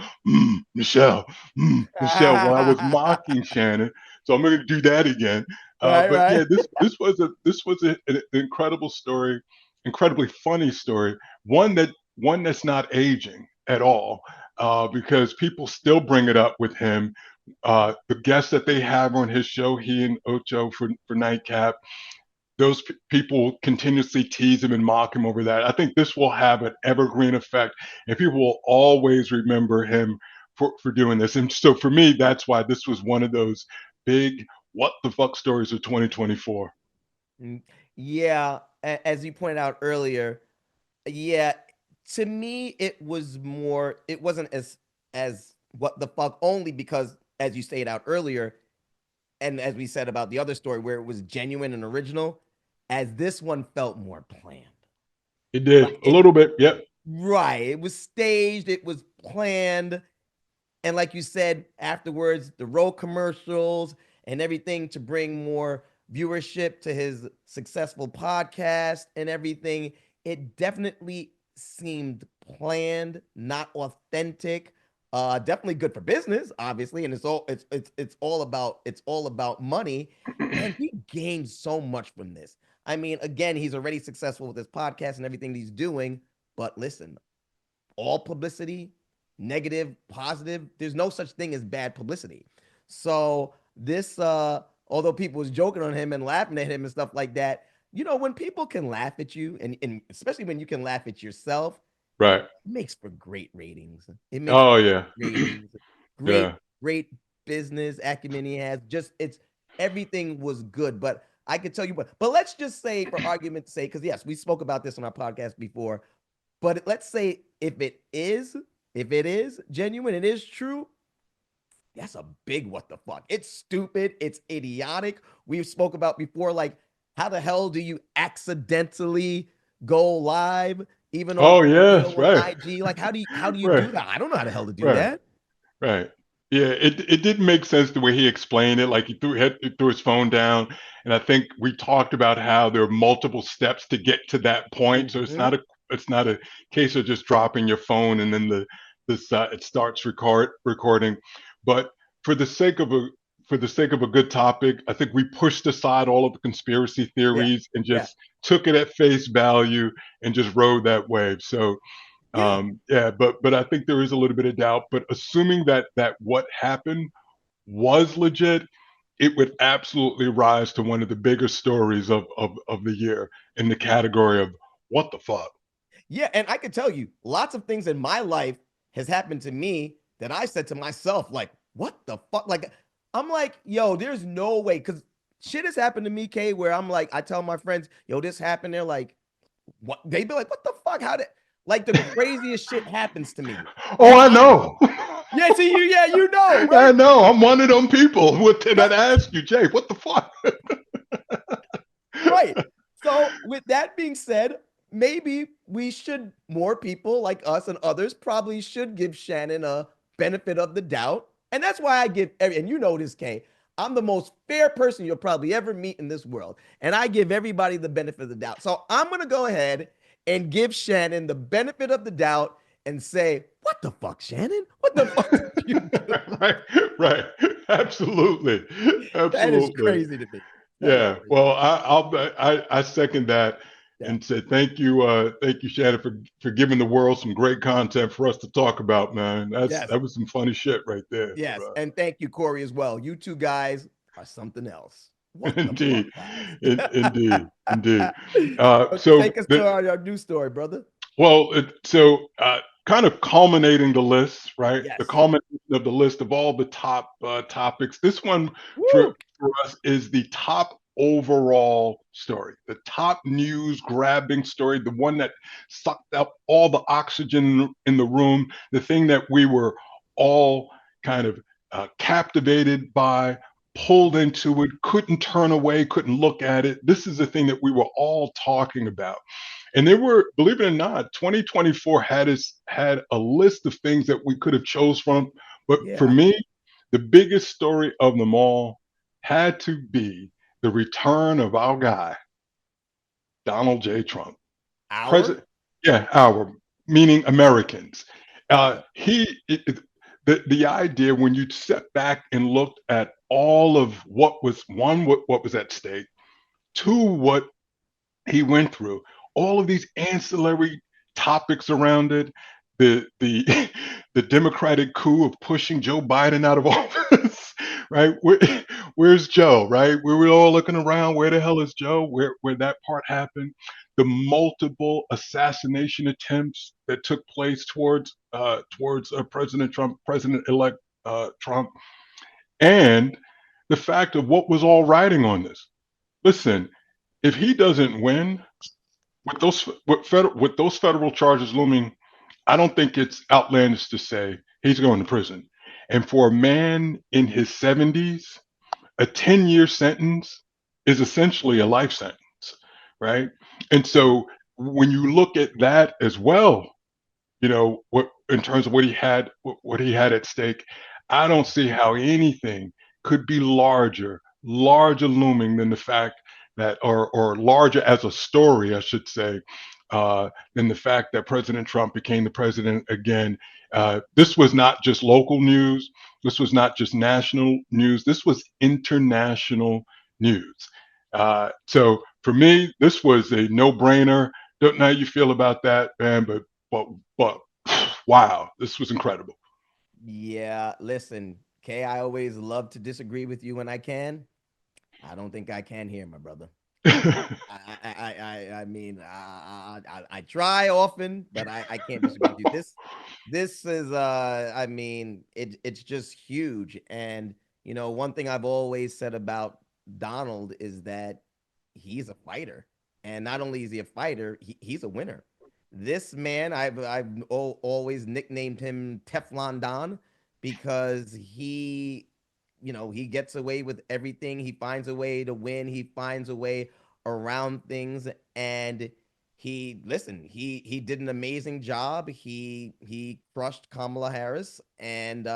Michelle, Michelle, while I was mocking Shannon. So I'm going to do that again. Right, But right. yeah, an incredible story, incredibly funny story. One that's not aging at all, because people still bring it up with him. The guests that they have on his show, he and Ocho for Nightcap, those people continuously tease him and mock him over that. I think this will have an evergreen effect, and people will always remember him for doing this. And so for me, that's why this was one of those big what the fuck stories of 2024. Mm, yeah, as you pointed out earlier, yeah, to me it was more it wasn't as what the fuck only because as you stated out earlier and as we said about the other story where it was genuine and original, as this one felt more planned. It did Like a it little bit. Yep. right, it was staged, it was planned. And like you said, afterwards, the road commercials and everything to bring more viewership to his successful podcast and everything, it definitely seemed planned, not authentic. Definitely good for business, obviously, and it's all about money. And he gained so much from this. I mean, again, he's already successful with his podcast and everything he's doing. But listen, all publicity, negative, positive. There's no such thing as bad publicity. So this, although people was joking on him and laughing at him and stuff like that, you know, when people can laugh at you, and especially when you can laugh at yourself, Right. it makes for great ratings. It makes for Oh yeah. ratings, great, Yeah. great business acumen he has. Just it's everything was good. But I could tell you what. But let's just say, for argument's sake, because yes, we spoke about this on our podcast before. But let's say if it is genuine, it is true, that's a big what the fuck. It's stupid. It's idiotic. We've spoke about before, like, how the hell do you accidentally go live even on Oh a video yes. on Right. IG? Like, how do you Right. do that? I don't know how the hell to do Right. that. Right. Yeah, it didn't make sense the way he explained it. Like he threw his phone down, and I think we talked about how there are multiple steps to get to that point. So Mm-hmm. it's not a case of just dropping your phone and then the this it starts recording. But for the sake of a for the sake of a good topic, I think we pushed aside all of the conspiracy Yeah. theories and Yeah. just took it at face value and just rode that wave. So Yeah. yeah, but I think there is a little bit of doubt. But assuming that what happened was legit, it would absolutely rise to one of the bigger stories of the year in the category of what the fuck. Yeah, and I can tell you, lots of things in my life has happened to me that I said to myself, like, what the fuck? Like, I'm like, yo, there's no way. Cause shit has happened to me, Kay, where I'm like, I tell my friends, yo, this happened. They're like, what? They be like, what the fuck? How did like the craziest shit happens to me? Oh, And I I'm know. yeah, see you, yeah, you know, I right? know. I'm one of them people that ask you, Jay, what the fuck? Right. So, with that being said, maybe we should, more people like us and others probably should give Shannon a benefit of the doubt. And that's why I give, and you know this, Kay, I'm the most fair person you'll probably ever meet in this world. And I give everybody the benefit of the doubt. So, I'm going to go ahead and give Shannon the benefit of the doubt and say, what the fuck, Shannon? What the fuck did you do? Right, right. Absolutely, That is absolutely. crazy to me. That is Yeah, crazy. well, I second that Yeah. and say thank you, Shannon, for giving the world some great content for us to talk about, man. Yes. That was some funny shit right there. Yes, and thank you, Corey, as well. You two guys are something else. What the fuck, Indeed, guys? indeed, indeed. So So take us to the our new story, brother. well, kind of culminating the list, right? The Yes. culmination of the list of all the top topics. This one for, Woo. for us is the top overall story, the top news grabbing story, the one that sucked up all the oxygen in the room, the thing that we were all kind of captivated by, pulled into it, couldn't turn away, couldn't look at it. This is the thing that we were all talking about. And there were, believe it or not, 2024 had a list of things that we could have chose from. But for Yeah. me, the biggest story of them all had to be the return of our guy, Donald J. Trump. Our. President, yeah, our, meaning Americans. Okay. The idea when you step back and looked at all of what was one, what was at stake, two, what he went through, all of these ancillary topics around it, the the Democratic coup of pushing Joe Biden out of office, right? Where's Joe, right? We were all looking around. Where the hell is Joe? Where that part happened? The multiple assassination attempts that took place towards President Trump, President-elect Trump, and the fact of what was all riding on this. Listen, if he doesn't win, with those federal charges looming, I don't think it's outlandish to say he's going to prison. And for a man in his 70s, a 10-year sentence is essentially a life sentence, right? And so when you look at that as well, what in terms of what he had at stake, I don't see how anything could be larger looming than the fact that, or larger as a story, I should say, than the fact that President Trump became the president again. This was not just local news. This was not just national news. This was international news. So for me, this was a no-brainer. Don't know how you feel about that, man, but but wow, this was incredible. Yeah. Listen, Kay, I always love to disagree with you when I can. I don't think I can here, my brother. I mean, I try often, but I can't disagree with you. This is, I mean, it's just huge. And one thing I've always said about Donald is that he's a fighter, and not only is he a fighter, he's a winner. This man, I've always nicknamed him Teflon Don because he gets away with everything. He finds a way to win. He finds a way around things, and he did an amazing job. He crushed Kamala Harris, and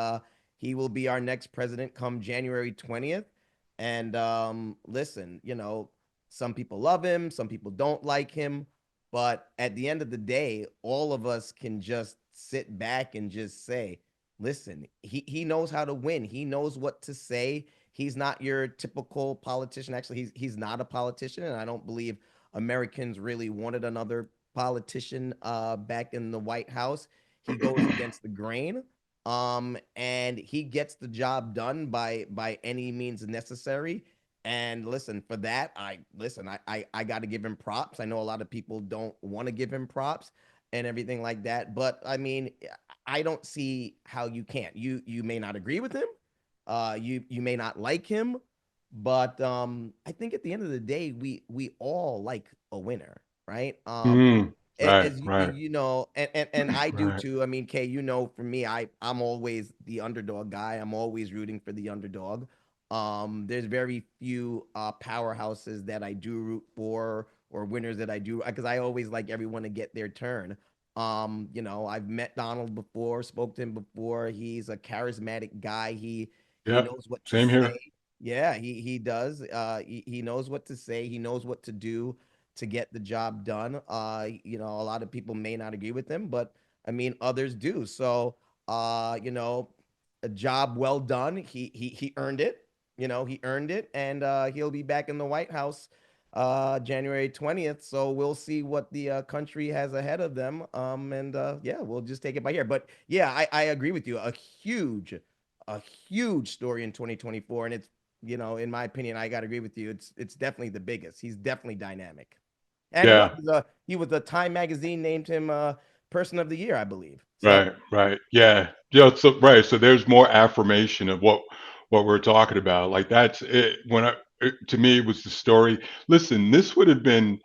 he will be our next president come January 20th. And listen, some people love him, some people don't like him, but at the end of the day, all of us can just sit back and just say, listen, he knows how to win. He knows what to say. He's not your typical politician. Actually, he's not a politician, and I don't believe Americans really wanted another politician back in the White House. He goes against the grain, and he gets the job done by any means necessary. And listen, for that, I got to give him props. I know a lot of people don't want to give him props and everything like that, but I mean, I don't see how you can't. You may not agree with him, you may not like him, but I think at the end of the day, we all like a winner, right? Right, As right, and I do right. too. I mean, Kay, for me, I'm always the underdog guy. I'm always rooting for the underdog. There's very few powerhouses that I do root for or winners that I do because I always like everyone to get their turn. I've met Donald before, spoke to him before. He's a charismatic guy. He Yep. knows what to Same here. say. Yeah, he does. He knows what to say. He knows what to do to get the job done. A lot of people may not agree with him, but I mean others do. So a job well done. He earned it. He earned it, and he'll be back in the White House January 20th. So we'll see what the country has ahead of them. And yeah, we'll just take it by here. But yeah, I agree with you. A huge story in 2024, and it's in my opinion, I got to agree with you. It's definitely the biggest. He's definitely dynamic. And what Yeah. he was a Time magazine named him person of the year, I believe. So Right, right. Yeah. Yeah, so right, so there's more affirmation of what we're talking about. Like that's it when to me it was the story. Listen, this would have been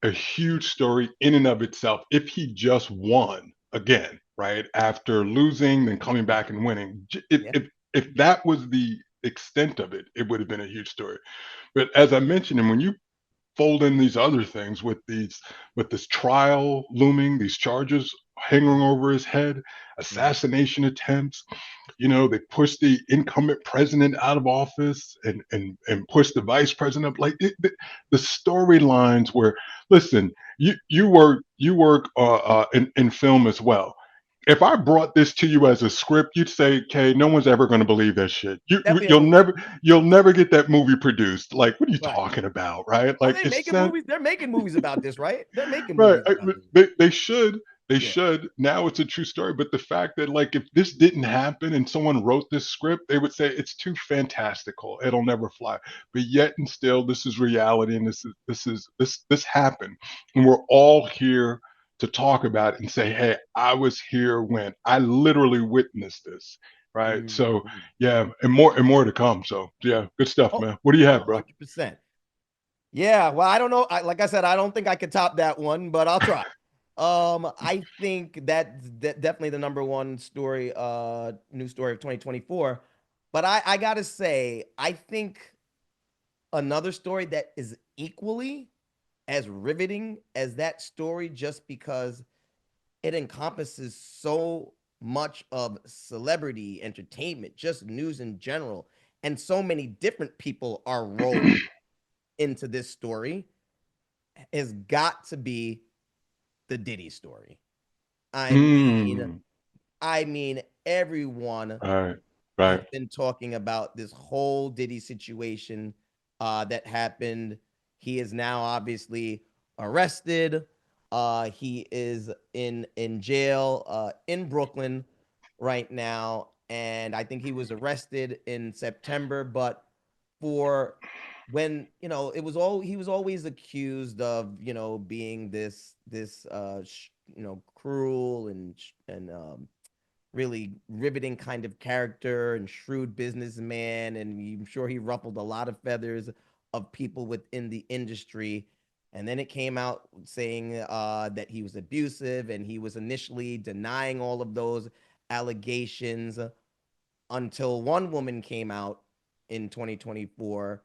a huge story in and of itself if he just won again, right? After losing, then coming back and winning. yeah, If that was the extent of it, it would have been a huge story. But as I mentioned, and when you fold in these other things with this trial looming, these charges hanging over his head, mm, assassination attempts, they pushed the incumbent president out of office and pushed the vice president up. Like the storylines where, listen, you work in film as well. If I brought this to you as a script, you'd say, "Okay, no one's ever going to believe that shit. definitely a You'll movie. never get that movie produced. Like, what are you Right. talking about, right? Are Like, they it's making not movies? They're making movies about this, right? They're making right. movies about this. They should. They Yeah. should. Now it's a true story. But the fact that, like, if this didn't happen and someone wrote this script, they would say it's too fantastical. It'll never fly. But yet and still, this is reality, and this happened, and we're all here to talk about it and say, "Hey, I was here when I literally witnessed this." Right. So, Mhm. yeah, and more to come. So, yeah, good stuff, Oh, man. What do you have, bro? 100%. Yeah, well, I don't know. Like I said, I don't think I could top that one, but I'll try. I think that's definitely the number one story, news story of 2024. But I gotta say, I think another story that is equally as riveting as that story, just because it encompasses so much of celebrity entertainment, just news in general, and so many different people are rolled into this story, has got to be the Diddy story. I mean, Mm, I mean, everyone right, has right. been talking about this whole Diddy situation that happened. He is now obviously arrested. He is in jail in Brooklyn right now, and I think he was arrested in September. But for when it was all he was always accused of being this cruel and really riveting kind of character and shrewd businessman, and I'm sure he ruffled a lot of feathers of people within the industry. And then it came out saying that he was abusive, and he was initially denying all of those allegations until one woman came out in 2024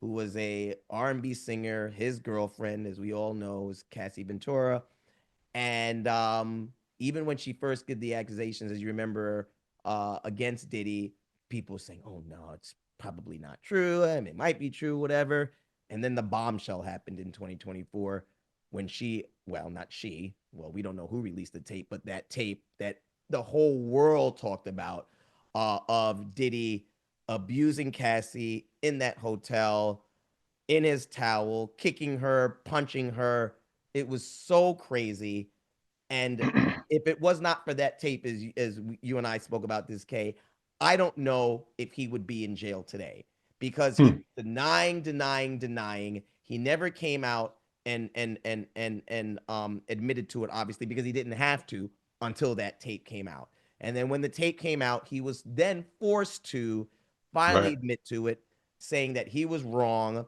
who was a R&B singer. His girlfriend, as we all know, is Cassie Ventura. And even when she first did the accusations, as you remember, against Diddy, people were saying, "Oh no, it's probably not true. I mean, it might be true, whatever." And then the bombshell happened in 2024 when not she, well, we don't know who released the tape, but that tape that the whole world talked about of Diddy abusing Cassie in that hotel in his towel, kicking her, punching her. It was so crazy. And if it was not for that tape, as you and I spoke about this, Kay, I don't know if he would be in jail today because he Hmm, was denying. He never came out and admitted to it, obviously, because he didn't have to until that tape came out. And then when the tape came out, he was then forced to finally right. admit to it, saying that he was wrong,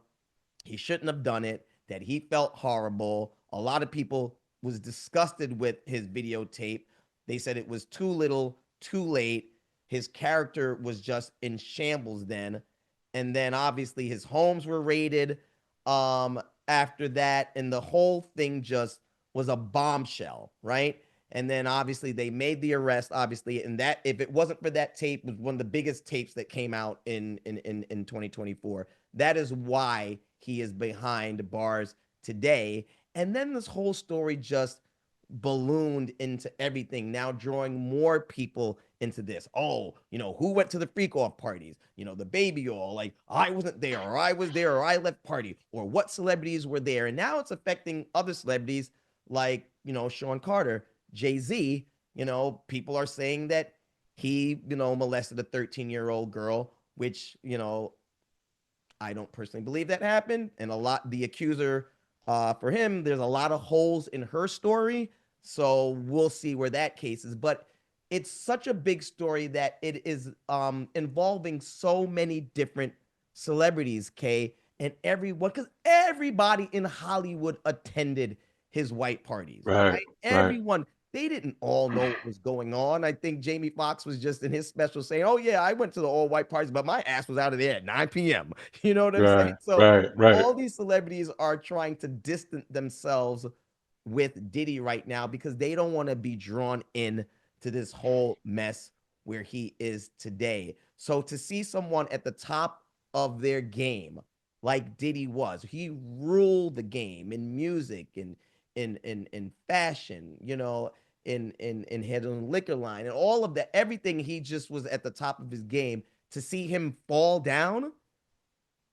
he shouldn't have done it, that he felt horrible. A lot of people was disgusted with his videotape. They said it was too little, too late. His character was just in shambles then. And then obviously his homes were raided after that, and the whole thing just was a bombshell, right? And then obviously they made the arrest, obviously, and that, if it wasn't for that tape, was one of the biggest tapes that came out in 2024. That is why he is behind bars today. And then this whole story just ballooned into everything, now drawing more people into this. Oh, who went to the freak off parties? The baby all like, I wasn't there, or I was there, or I left party, or what celebrities were there. And now it's affecting other celebrities like, Sean Carter, Jay-Z. People are saying that he, molested a 13-year-old girl, which, I don't personally believe that happened. And the accuser, for him, there's a lot of holes in her story. So we'll see where that case is. But it's such a big story that it is involving so many different celebrities, Kay, and everyone, because everybody in Hollywood attended his white parties, Right, right? right, Everyone. They didn't all know what was going on. I think Jamie Foxx was just in his special saying, "Oh yeah, I went to the all white parties, but my ass was out of there at 9 p.m." You know what I'm saying? right, So right, right. all these celebrities are trying to distance themselves with Diddy right now because they don't want to be drawn in to this whole mess where he is today. So to see someone at the top of their game like Diddy was, he ruled the game in music and in fashion, in handling liquor line and all of that, everything. He just was at the top of his game. To see him fall down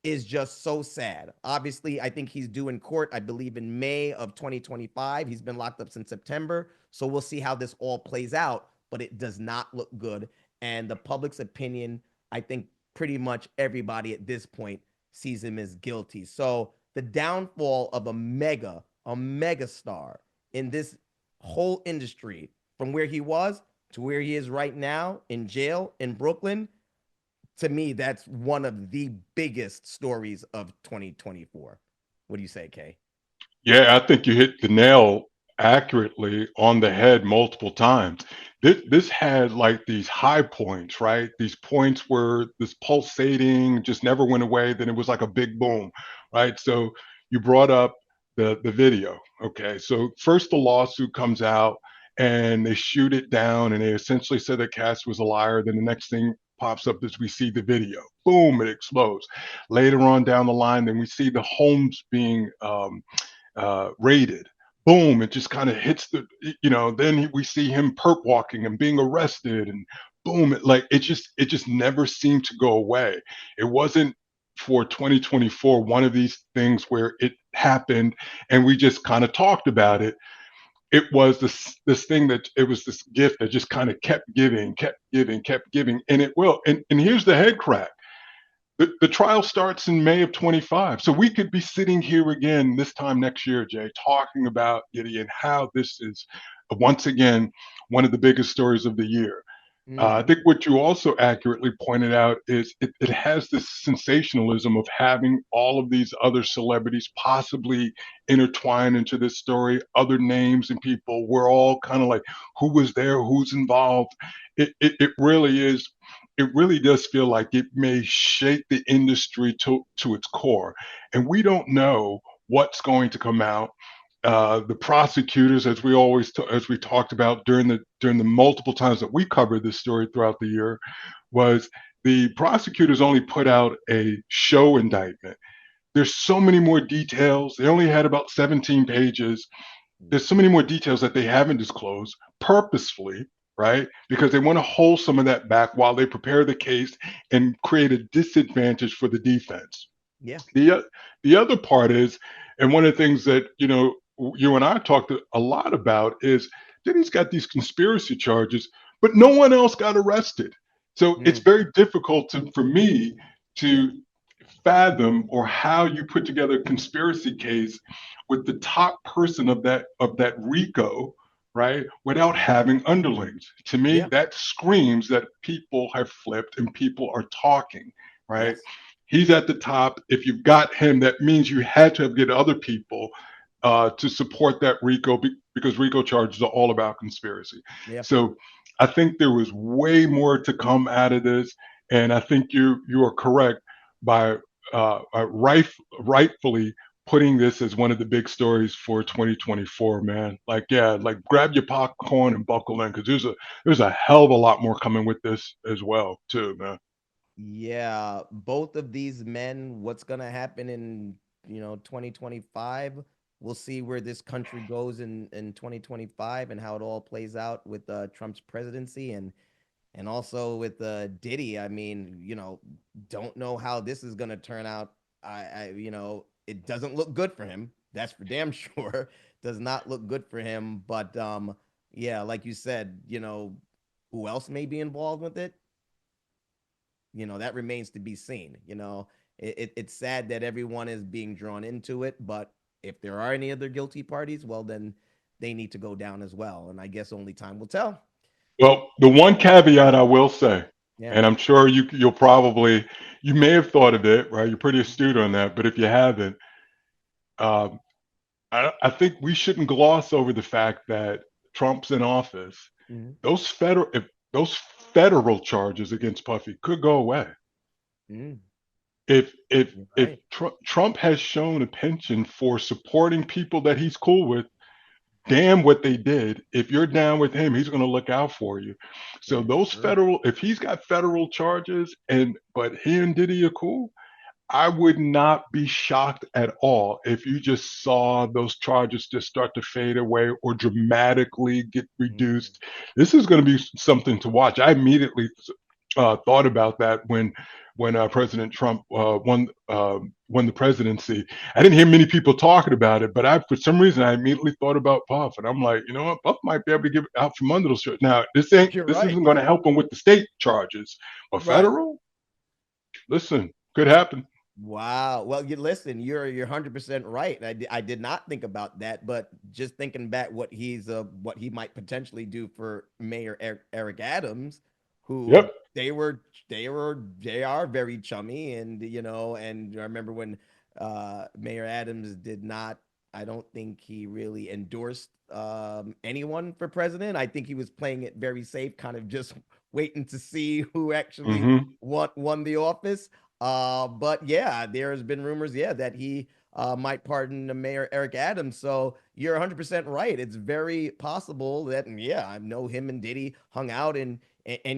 is just so sad. Obviously, I think he's due in court, I believe, in May of 2025. He's been locked up since September. So we'll see how this all plays out, but it does not look good. And the public's opinion, I think pretty much everybody at this point sees him as guilty. So the downfall of a mega star in this whole industry from where he was to where he is right now in jail in Brooklyn, to me, that's one of the biggest stories of 2024. What do you say, Kay? Yeah, I think you hit the nail accurately on the head multiple times. This had like these high points, right? These points where this pulsating just never went away. Then it was like a big boom, right? So you brought up the video. Okay, so first the lawsuit comes out and they shoot it down and they essentially said that Cass was a liar. Then the next thing pops up is we see the video. Boom, it explodes. Later on down the line, then we see the homes being raided. Boom! It just kind of hits Then we see him perp walking and being arrested, and boom! It just never seemed to go away. It wasn't for 2024 one of these things where it happened and we just kind of talked about it. It was this thing that it was this gift that just kind of kept giving, kept giving, kept giving, and it will. And here's the head crack: the trial starts in May of 25. So we could be sitting here again this time next year, Jay, talking about Giddy and how this is once again one of the biggest stories of the year. I Mm-hmm. think what you also accurately pointed out is it has this sensationalism of having all of these other celebrities possibly intertwined into this story, other names and people. We're all kind of like, who was there, who's involved. It really is. It really does feel like it may shake the industry to its core, and we don't know what's going to come out. The prosecutors, as we talked about during the multiple times that we covered this story throughout the year, was the prosecutors only put out a show indictment. There's so many more details. They only had about 17 pages. There's so many more details that they haven't disclosed purposefully, right? Because they want to hold some of that back while they prepare the case and create a disadvantage for the defense. Yeah. The other part is, and one of the things that you and I talked a lot about is that he's got these conspiracy charges, but no one else got arrested. So it's Mm. very difficult for me Yeah. to fathom or how you put together a conspiracy case with the top person of that RICO, right, without having underlings. To me, Yeah. that screams that people have flipped and people are talking, right? Yes. He's at the top. If you've got him, that means you had to have get other people to support that RICO because RICO charges are all about conspiracy. Yeah. So I think there was way more to come out of this, and I think you are correct by rightfully putting this as one of the big stories for 2024, man. Like, yeah, like grab your popcorn and buckle in because there's a hell of a lot more coming with this as well, too, man. Yeah. Both of these men, what's gonna happen in 2025? We'll see where this country goes in 2025 and how it all plays out with Trump's presidency and also with Diddy. I mean, don't know how this is gonna turn out. It doesn't look good for him. That's for damn sure. Does not look good for him. But yeah, like you said, who else may be involved with it? That remains to be seen. It's sad that everyone is being drawn into it, but if there are any other guilty parties, well, then they need to go down as well. And I guess only time will tell. Well, the one caveat I will say, Yeah. and I'm sure you'll probably you may have thought of it, right? You're pretty astute on that, but if you haven't, um, I think we shouldn't gloss over the fact that Trump's in office. Mm-hmm. Those federal charges against Puffy could go away Mm, if you're if right. Trump has shown a penchant for supporting people that he's cool with. Damn what they did. If you're down with him, he's going to look out for you. So It's those true. federal, if he's got federal charges, and but he and Diddy are cool, I would not be shocked at all if you just saw those charges just start to fade away or dramatically get Mm, reduced. This is going to be something to watch. I immediately thought about that when President Trump won the presidency. I didn't hear many people talking about it, but for some reason I immediately thought about Puff, and I'm like, you know what, Puff might be able to get out from under those charges. Now you're this right. isn't going to help him with the state charges, but Right. federal, listen, could happen. Wow. Well, you listen, you're 100% right. I did not think about that, but just thinking back what he might potentially do for Mayor Eric Adams, who Yep. they are very chummy, and and I remember when Mayor Adams did not, I don't think he really endorsed anyone for president. I think he was playing it very safe, kind of just waiting to see who actually Hmm. won the office. But yeah, there's been rumors, yeah, that he might pardon the Mayor Eric Adams. So you're 100% right. It's very possible that, yeah, I know him and Diddy hung out, and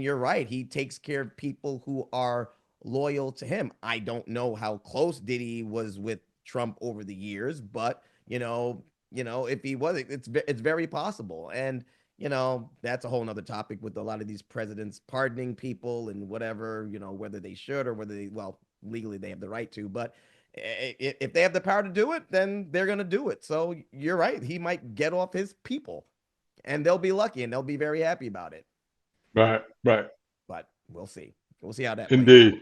you're right. He takes care of people who are loyal to him. I don't know how close Diddy was with Trump over the years, but if he was, it's very possible. And that's a whole nother topic with a lot of these presidents pardoning people and whatever, whether they should or whether well, legally they have the right to, but if they have the power to do it, then they're going to do it. So you're right. He might get off his people and they'll be lucky and they'll be very happy about it. Right. Right. But we'll see. We'll see how that plays out. Indeed.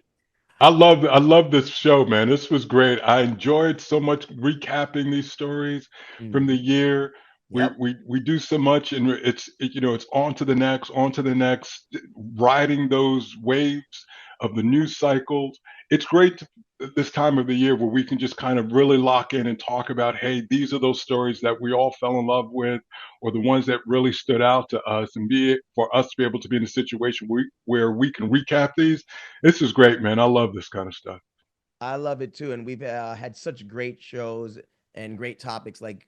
I love this show, man. This was great. I enjoyed so much recapping these stories from the Hmm. year. Yep. We do so much, and it's on to the next, riding those waves of the news cycles. It's great this time of the year where we can just kind of really lock in and talk about, hey, these are those stories that we all fell in love with, or the ones that really stood out to us, and for us to be able to be in a situation where we can recap these. This is great, man. I love this kind of stuff. I love it too, and we've had such great shows and great topics like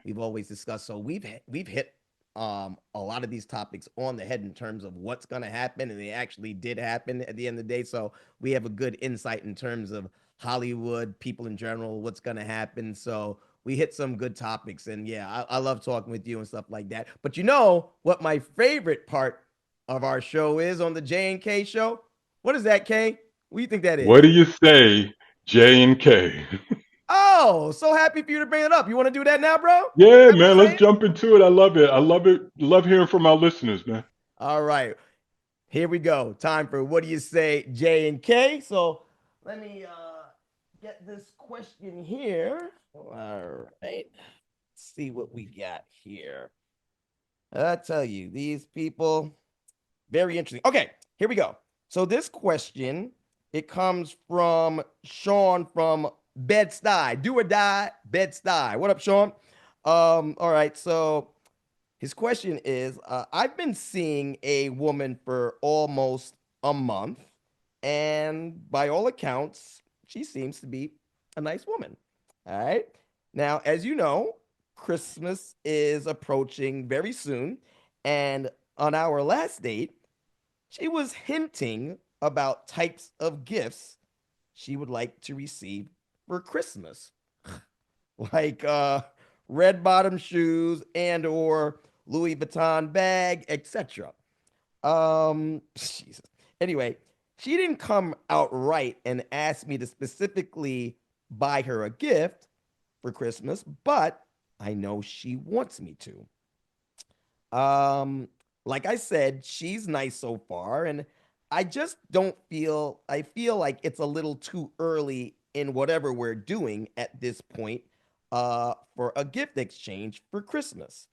we've always discussed. So we've hit a lot of these topics on the head in terms of what's going to happen, and they actually did happen at the end of the day. So we have a good insight in terms of Hollywood, people in general, what's going to happen. So we hit some good topics, and yeah, I love talking with you and stuff like that. But you know what my favorite part of our show is on the J and K show? What is that, K? What do you think that What is? do you say, J and K? Oh, so happy for you to bring it up. You want to do that now, bro? Is Yeah, that what you're man. Let's saying? jump into it. I love it. I love it. Love hearing from our listeners, man. All right. Here we go. Time for what do you say, J and K? So let me get this question here. All right. Let's see what we got here. I tell you, these people, very interesting. Okay, here we go. So this question, it comes from Sean from Bed-Stuy. Do or die, Bed-Stuy. What up, Sean? All right, so his question is I've been seeing a woman for almost a month, and by all accounts, she seems to be a nice woman. All right. Now, as you know, Christmas is approaching very soon. And on our last date, she was hinting about types of gifts she would like to receive for Christmas, like red bottom shoes and or Louis Vuitton bag, etc. Jesus. Anyway, she didn't come outright and ask me to specifically buy her a gift for Christmas, but I know she wants me to. Um, like I said, she's nice so far, and I just don't feel I feel like it's a little too early in whatever we're doing at this point for a gift exchange for Christmas.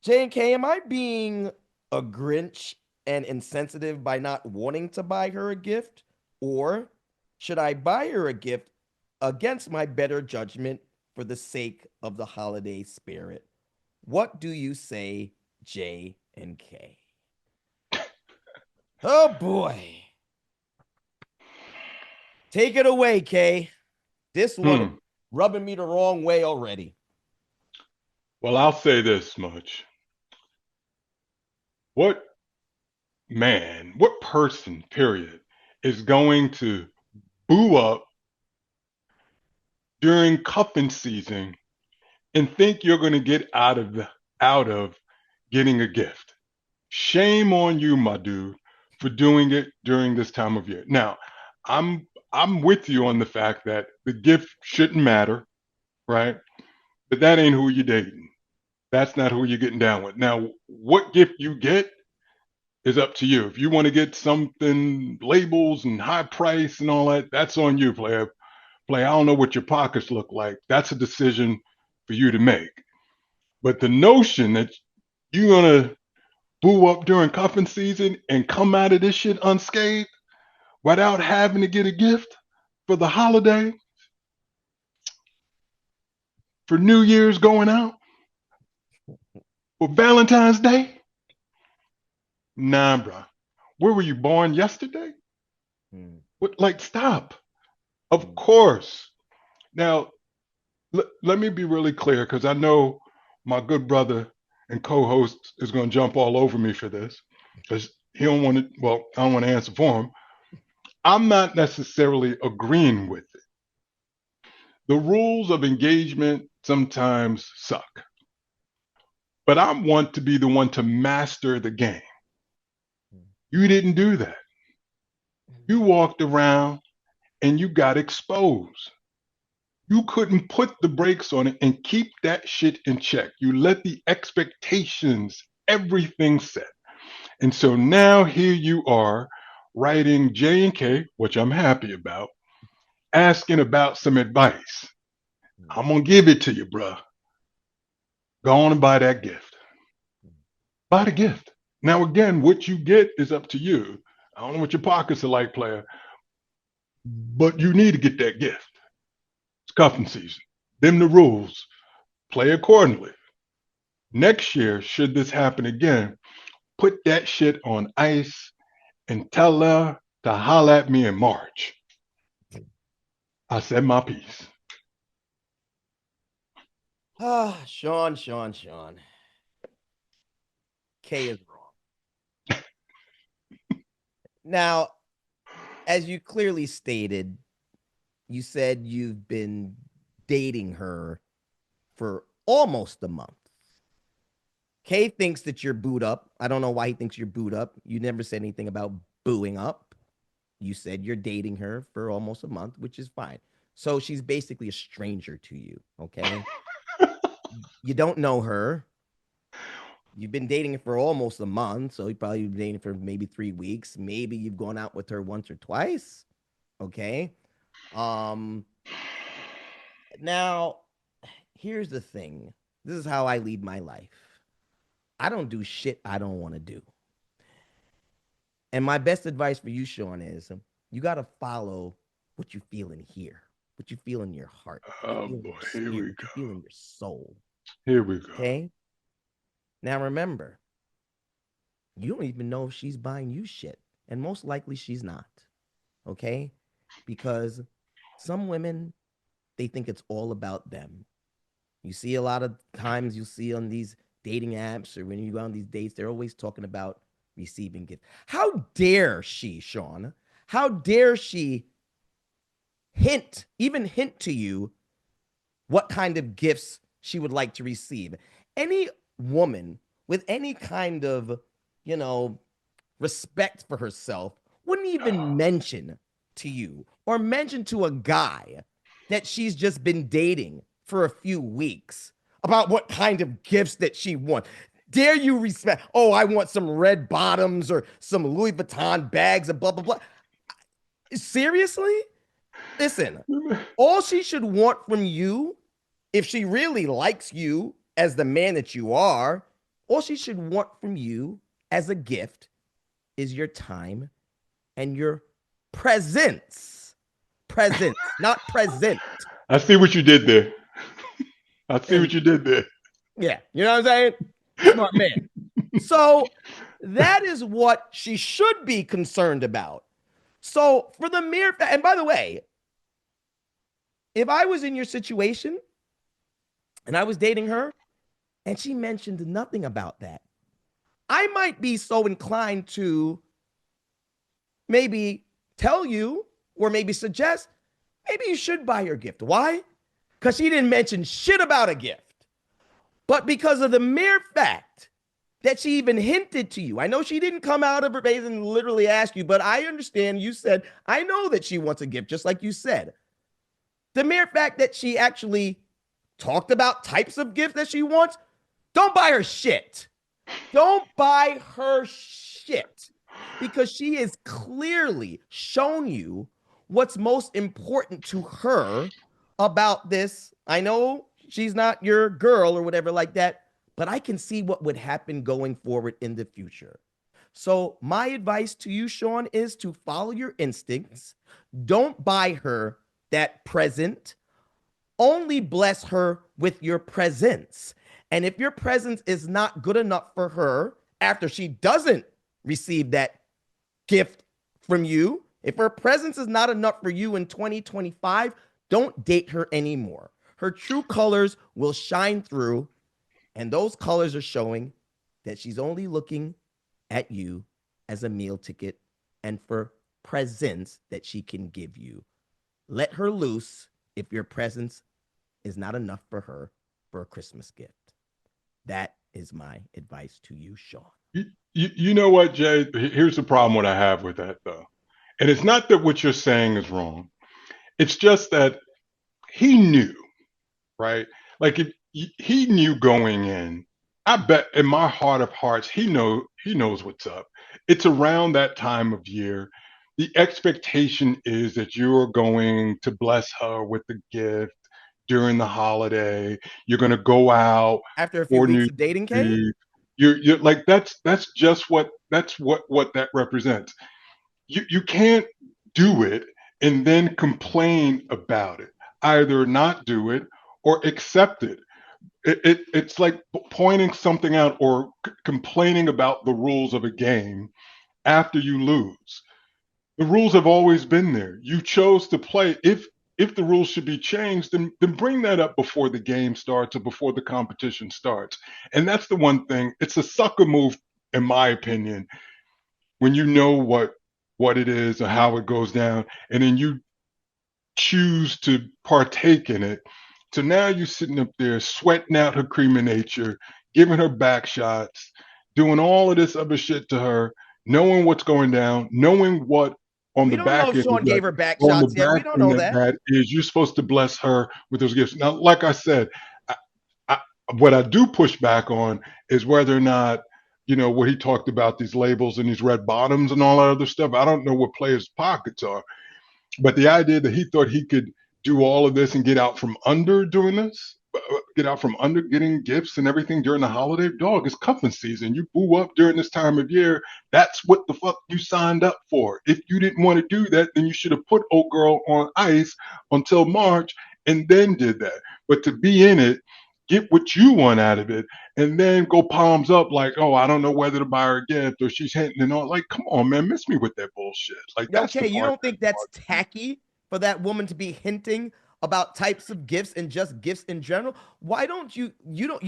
J and K, am I being a Grinch and insensitive by not wanting to buy her a gift? Or should I buy her a gift against my better judgment for the sake of the holiday spirit? What do you say, J and K? Oh boy. Take it away, K. This one is Hmm. rubbing me the wrong way already. Well, I'll say this much. What what person, period, is going to boo up during cuffing season and think you're going to get out of getting a gift? Shame on you, my dude, for doing it during this time of year. Now, I'm with you on the fact that the gift shouldn't matter, right? But that ain't who you're dating. That's not who you're getting down with. Now, what gift you get is up to you. If you want to get something, labels and high price and all that, that's on you, player. Play, I don't know what your pockets look like. That's a decision for you to make. But the notion that you're gonna boo up during cuffing season and come out of this shit unscathed without having to get a gift for the holiday, for New Year's going out, for Valentine's Day? Nah, bro. Where were you born yesterday? Hmm, What, like, stop. Of hmm, course. Now, let me be really clear because I know my good brother and co-host is going to jump all over me for this because he don't want to. Well, I don't want to answer for him. I'm not necessarily agreeing with it. The rules of engagement sometimes suck, but I want to be the one to master the game. You didn't do that. You walked around and you got exposed. You couldn't put the brakes on it and keep that shit in check. You let the expectations, everything set. And so now here you are writing J and K, which I'm happy about, asking about some advice. hmm, I'm gonna give it to you, bruh. Go on and buy that gift. hmm, Buy the gift. Now again, what you get is up to you. I don't know what your pockets are like, player, but you need to get that gift. It's cuffing season. Them the rules. Play accordingly. Next year, should this happen again, put that shit on ice and tell her to holler at me in March. I said my piece. Ah, Sean. K is wrong. Now, as you clearly stated, you said you've been dating her for almost a month. Kay thinks that you're booed up. I don't know why he thinks you're booed up. You never said anything about booing up. You said you're dating her for almost a month, which is fine. So she's basically a stranger to you, okay? You don't know her. You've been dating her for almost a month, so you probably been dating for maybe 3 weeks. Maybe you've gone out with her once or twice, okay? Um, Now here's the thing. This is how I lead my life. I don't do shit I don't want to do. And my best advice for you, Sean, is you got to follow what you feel in here, what you feel in your heart, what you Oh feel in boy, your here spirit, we what go. you feel in your soul. Here we go. Okay. Now remember, you don't even know if she's buying you shit. And most likely she's not. Okay. Because some women, they think it's all about them. You see a lot of times you see on these dating apps or when you go on these dates, they're always talking about receiving gifts. How dare she, Sean? How dare she even hint to you what kind of gifts she would like to receive? Any woman with any kind of, you know, respect for herself wouldn't even mention to you or mention to a guy that she's just been dating for a few weeks about what kind of gifts that she wants. Dare you respect? Oh, I want some red bottoms or some Louis Vuitton bags and blah, blah, blah. Seriously? Listen, all she should want from you, if she really likes you as the man that you are, All she should want from you as a gift is your time and your presence. Presence, not present. I see what you did there. I see And what you did there. yeah, you know what I'm saying? Smart man. So that is what she should be concerned about. So for the mere fact, and by the way, if I was in your situation and I was dating her and she mentioned nothing about that, I might be so inclined to maybe tell you or maybe suggest maybe you should buy her a gift. Why? Because she didn't mention shit about a gift. But because of the mere fact that she even hinted to you, I know she didn't come out of her base and literally ask you, but I understand you said, I know that she wants a gift, just like you said. The mere fact that she actually talked about types of gifts that she wants, don't buy her shit. Don't buy her shit because she has clearly shown you what's most important to her about this. I know she's not your girl or whatever like that, but I can see what would happen going forward in the future. So, my advice to you, Sean, is to follow your instincts. Don't buy her that present, only bless her with your presence. And if your presence is not good enough for her after she doesn't receive that gift from you, if her presence is not enough for you in 2025, don't date her anymore. Her true colors will shine through, and those colors are showing that she's only looking at you as a meal ticket and for presents that she can give you. Let her loose if your presence is not enough for her for a Christmas gift. That is my advice to you, Sean. You know what, Jay? Here's the problem what I have with that though. And it's not that what you're saying is wrong. It's just that he knew, right? Like if he knew going in, I bet in my heart of hearts, he knows what's up. It's around that time of year. The expectation is that you're going to bless her with the gift during the holiday. You're going to go out After a few for weeks New of dating, Kay, Year's. You're like that's just what that represents. You can't do it and then complain about it. Either not do it or accept it. It's like pointing something out or complaining about the rules of a game after you lose. The rules have always been there. You chose to play. If the rules should be changed, then bring that up before the game starts or before the competition starts. And that's the one thing. It's a sucker move, in my opinion, when you know what it is or how it goes down, and then you choose to partake in it. So now you're sitting up there sweating out her cream of nature, giving her back shots, doing all of this other shit to her, knowing what's going down, knowing what on we the don't know back if end Sean of that gave her back on the shots yet. back We don't end know of that. that is you're supposed to bless her with those gifts. Now, like I said, I, I, what I do push back on is whether or not what he talked about these labels and these red bottoms and all that other stuff. I don't know what players' pockets are. But the idea that he thought he could do all of this and get out from under doing this, get out from under getting gifts and everything during the holiday, dog, it's cuffing season. You boo up during this time of year. That's what the fuck you signed up for. If you didn't want to do that, then you should have put old girl on ice until March and then did that. But to be in it, get what you want out of it, and then go palms up like, oh, I don't know whether to buy her a gift or she's hinting and all. Like, come on, man, miss me with that bullshit. Like, that's the Okay, you part don't that think that's tacky for that woman to be hinting about types of gifts and just gifts in general? Why don't you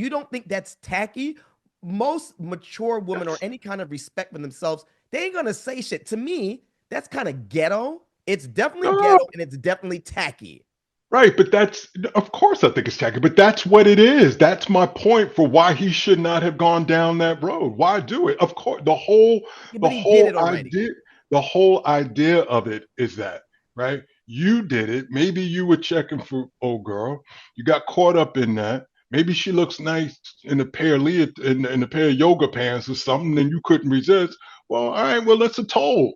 don't think that's tacky? Most mature women or that's any kind of respect for themselves, they ain't gonna say shit. To me, that's kind of ghetto. It's definitely no, ghetto and it's definitely tacky. right. But that's, of course, I think it's tacky, but that's what it is. That's my point for why he should not have gone down that road. Why do it? Of course, Yeah, the but he did whole it already. idea, the whole idea of it is that, right? You did it. Maybe you were checking for old girl. You got caught up in that. Maybe she looks nice in a pair of in a pair of yoga pants or something, and you couldn't resist. Well, all right. Well, that's a toll.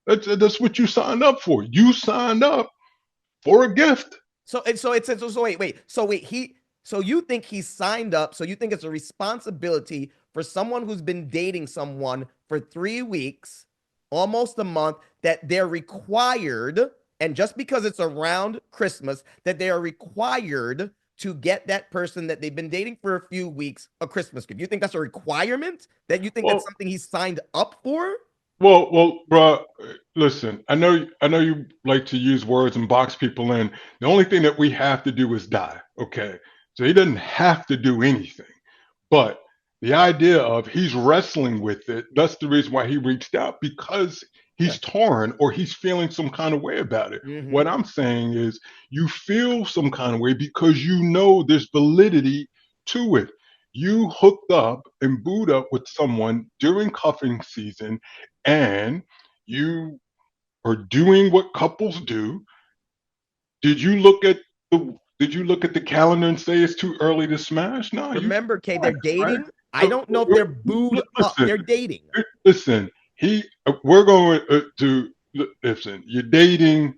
That's what you signed up for. You signed up for a gift. So wait. So you think he's signed up? So you think it's a responsibility for someone who's been dating someone for 3 weeks, almost a month, that they're required, and just because it's around Christmas, that they are required to get that person that they've been dating for a few weeks a Christmas gift? You think that's a requirement? That you think that's Well, something he's signed up for? bro. Listen, I know you like to use words and box people in. The only thing that we have to do is die. Okay, so he doesn't have to do anything. But the idea of he's wrestling with it, that's the reason why he reached out, because Yeah. he's torn or he's feeling some kind of way about it. What Mm-hmm. I'm saying is you feel some kind of way because you know there's validity to it. You hooked up and booed up with someone during cuffing season and you are doing what couples do. Did you look at the calendar and say it's too early to smash? No, you Remember, Kay, they're smash, right? dating. I So don't know if they're booed up. listen, They're dating. listen. We're going to listen. You're dating.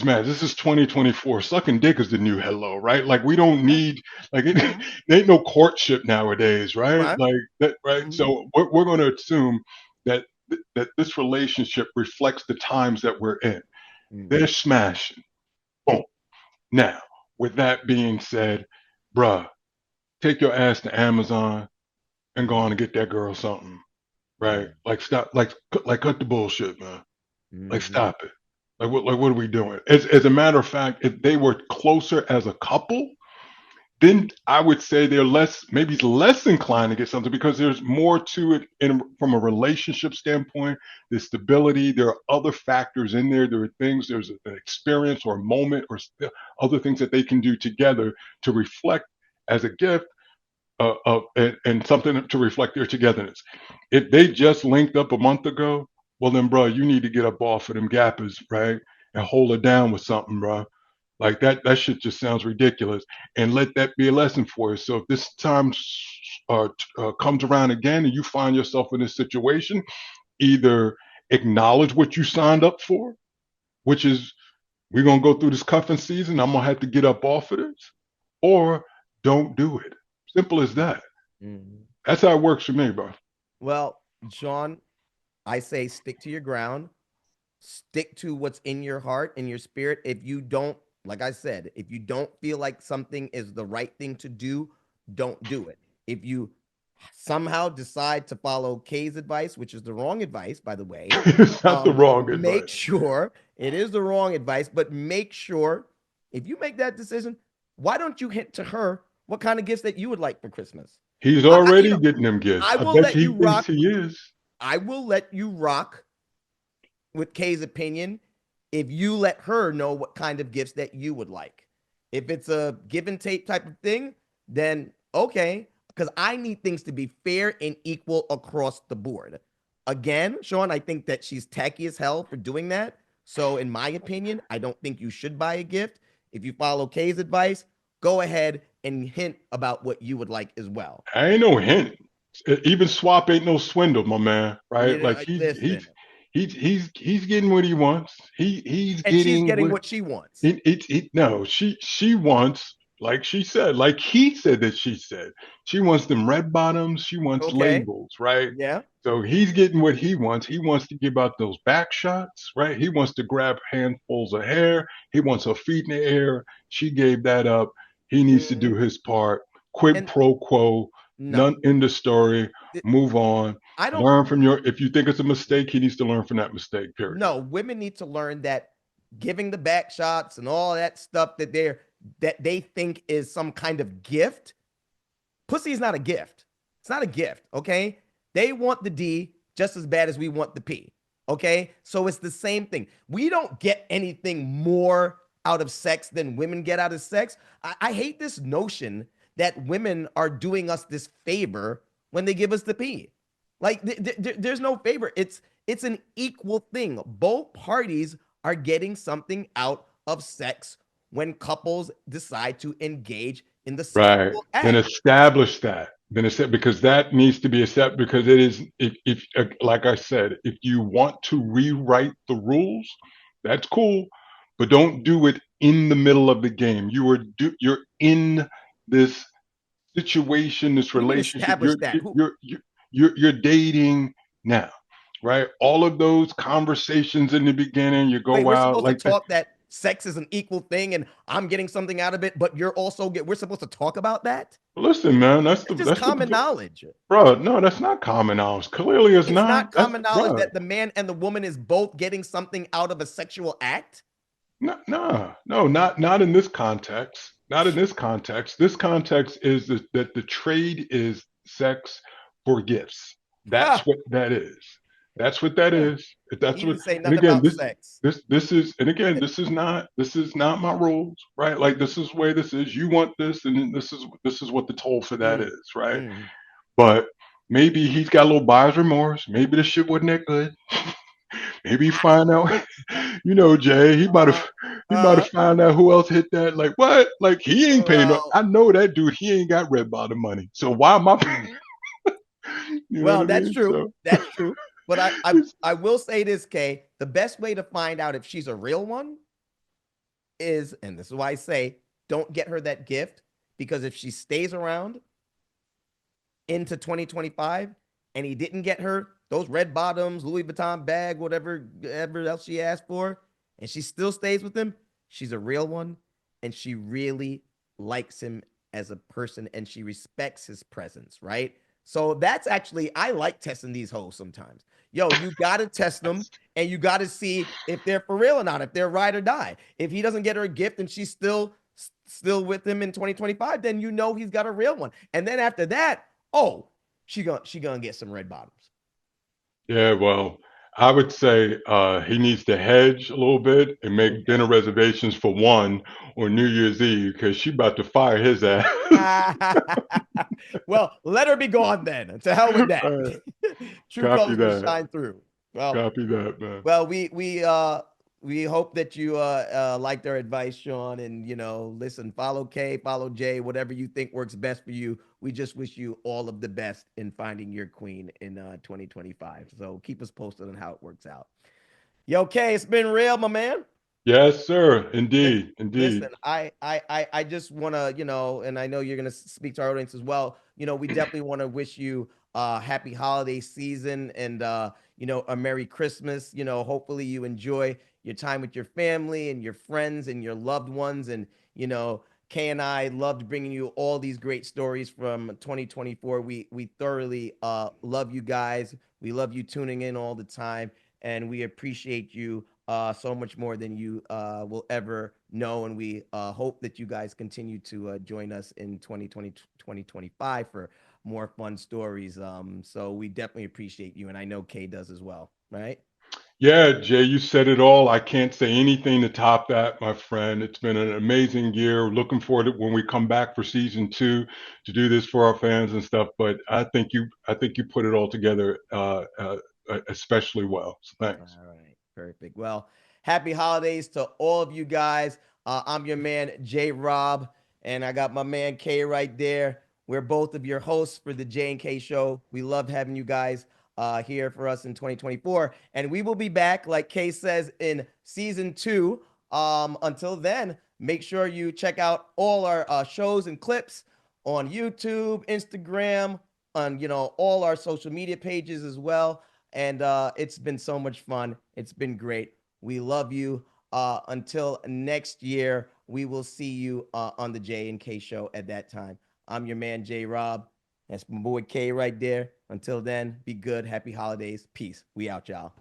Man, this is 2024. Sucking dick is the new hello, right? Like we don't Yeah. need like it, Mm-hmm. there ain't no courtship nowadays, right? Right. Like that, right? Mm-hmm. So we're going to assume that that this relationship reflects the times that we're in. They're Mm-hmm. smashing. Boom. Now, with that being said, bruh, take your ass to Amazon and go on and get that girl something, right? Like stop, like cut the bullshit, man. Like Mm-hmm. stop it. Like what are we doing? As a matter of fact, if they were closer as a couple, then I would say they're maybe less inclined to get something because there's more to it from a relationship standpoint. The stability, there are other factors in there. There are things, there's an experience or a moment or other things that they can do together to reflect as a gift and something to reflect their togetherness. If they just linked up a month ago, well then, bro, you need to get up off of them gappers, right, and hold it down with something, bro. Like that shit just sounds ridiculous, and let that be a lesson for you. So if this time comes around again and you find yourself in this situation, either acknowledge what you signed up for, which is we're gonna go through this cuffing season. I'm gonna have to get up off of this, or don't do it. Simple as that. Mm-hmm. That's how it works for me, bro. Well, Sean, I say stick to your ground, stick to what's in your heart and your spirit. If you don't, like I said, if you don't feel like something is the right thing to do, don't do it. If you somehow decide to follow Kay's advice, which is the wrong advice, by the way, It's not the wrong make advice. sure it is the wrong advice, but make sure if you make that decision, why don't you hint to her what kind of gifts that you would like for Christmas? He's You already know, getting them gifts. I I will bet let you you he thinks rock. he is. I will let you rock with Kay's opinion if you let her know what kind of gifts that you would like. If it's a give and take type of thing, then okay, because I need things to be fair and equal across the board. Again, Sean, I think that she's tacky as hell for doing that. So, in my opinion, I don't think you should buy a gift. If you follow Kay's advice, go ahead and hint about what you would like as well. I ain't no hint. Even swap ain't no swindle, my man. Right? You Like know, listen, he's getting what he wants. He's and she's getting getting what what she wants. it no, she wants, like she said, like he said that she wants them red bottoms, she wants Okay. labels, right? Yeah. So he's getting what he wants. He wants to give out those back shots, right? He wants to grab handfuls of hair. He wants her feet in the air. She gave that up. He needs to do Mhm. his part. Quid And pro quo. no, None in the story. Move on. I don't. Learn from if you think it's a mistake, he needs to learn from that mistake, period. No, women need to learn that giving the back shots and all that stuff that they think is some kind of gift. Pussy is not a gift. It's not a gift. Okay, they want the D just as bad as we want the P. Okay, so it's the same thing. We don't get anything more out of sex than women get out of sex. I hate this notion that women are doing us this favor when they give us the P. Like there's no favor. It's an equal thing. Both parties are getting something out of sex when couples decide to engage in the Right. sexual Then act. establish that. Then it's because that needs to be established because it is if like I said, if you want to rewrite the rules, that's cool, but don't do it in the middle of the game. You're in this situation, this What do you mean relationship. establish that? Who? You're dating now, right? All of those conversations in the beginning, you Wait, go we're out supposed to like that. talk that sex is an equal thing and I'm getting something out of it, but you're also get. We're supposed to talk about that. Listen, man, It's just that's common the knowledge. bro. No, that's not common knowledge. Clearly, it's It's not. not That's common knowledge bro. that the man and the woman is both getting something out of a sexual act. No, no, not in this context. Not in this context. This context is that the trade is sex for gifts. That's Ah, what that is. That's what that ah. is. That's He what. didn't say And nothing again, about sex. this is, and again, this is not my rules, right? Like this is the way this is. You want this, and then this is what the toll for that Mm, is, right? mm. But maybe he's got a little buyer's remorse. Maybe the shit wasn't that good. Maybe he find out, Jay, Uh, he might uh, have found out who else hit that. Like what? Like he ain't paying. No, well, I know that dude. He ain't got red bottom money. So why am I paying? You know what well, I that's mean? true. So That's true. But it's, I will say this, Kay. The best way to find out if she's a real one is, and this is why I say, don't get her that gift because if she stays around into 2025 and he didn't get her those red bottoms, Louis Vuitton bag, whatever else she asked for, and she still stays with him, she's a real one and she really likes him as a person and she respects his presence, right? So that's actually, I like testing these hoes sometimes. Yo, you got to test them and you got to see if they're for real or not, if they're ride or die. If he doesn't get her a gift and she's still with him in 2025, then you know he's got a real one. And then after that, oh, she gonna get some red bottoms. yeah. Well, I would say he needs to hedge a little bit and make dinner Okay. reservations for one on New Year's Eve because she about to fire his ass. Well, let her be gone then. To hell with that. Uh, True copy colors will that. shine through. Well, Copy that, man. well, we hope that you liked our advice, Sean, and listen, follow K, follow J, whatever you think works best for you. We just wish you all of the best in finding your queen in 2025. So keep us posted on how it works out. Yo, K, it's been real, my man. Yes, sir. Listen, Indeed. listen. Indeed. I just want to, and I know you're gonna speak to our audience as well. We definitely want to wish you happy holiday season and a Merry Christmas. Hopefully you enjoy your time with your family and your friends and your loved ones. And Kay and I loved bringing you all these great stories from 2024. We thoroughly love you guys. We love you tuning in all the time and we appreciate you so much more than you will ever know. And we hope that you guys continue to join us in 2020, 2025 for more fun stories. So we definitely appreciate you. And I know Kay does as well, right? Yeah, Jay, you said it all. I can't say anything to top that, my friend. It's been an amazing year. Looking forward to when we come back for season two to do this for our fans and stuff. But I think you put it all together especially well. So All thanks. right, perfect. Well, happy holidays to all of you guys. I'm your man, J Rob, and I got my man K right there. We're both of your hosts for the J and K show. We love having you guys here for us in 2024. And we will be back, like K says, in season two. Until then, make sure you check out all our shows and clips on YouTube, Instagram, on all our social media pages as well. And it's been so much fun. It's been great. We love you. Until next year, we will see you on the J and K show at that time. I'm your man, J Rob. That's my boy K right there. Until then, be good. Happy holidays. Peace. We out, y'all.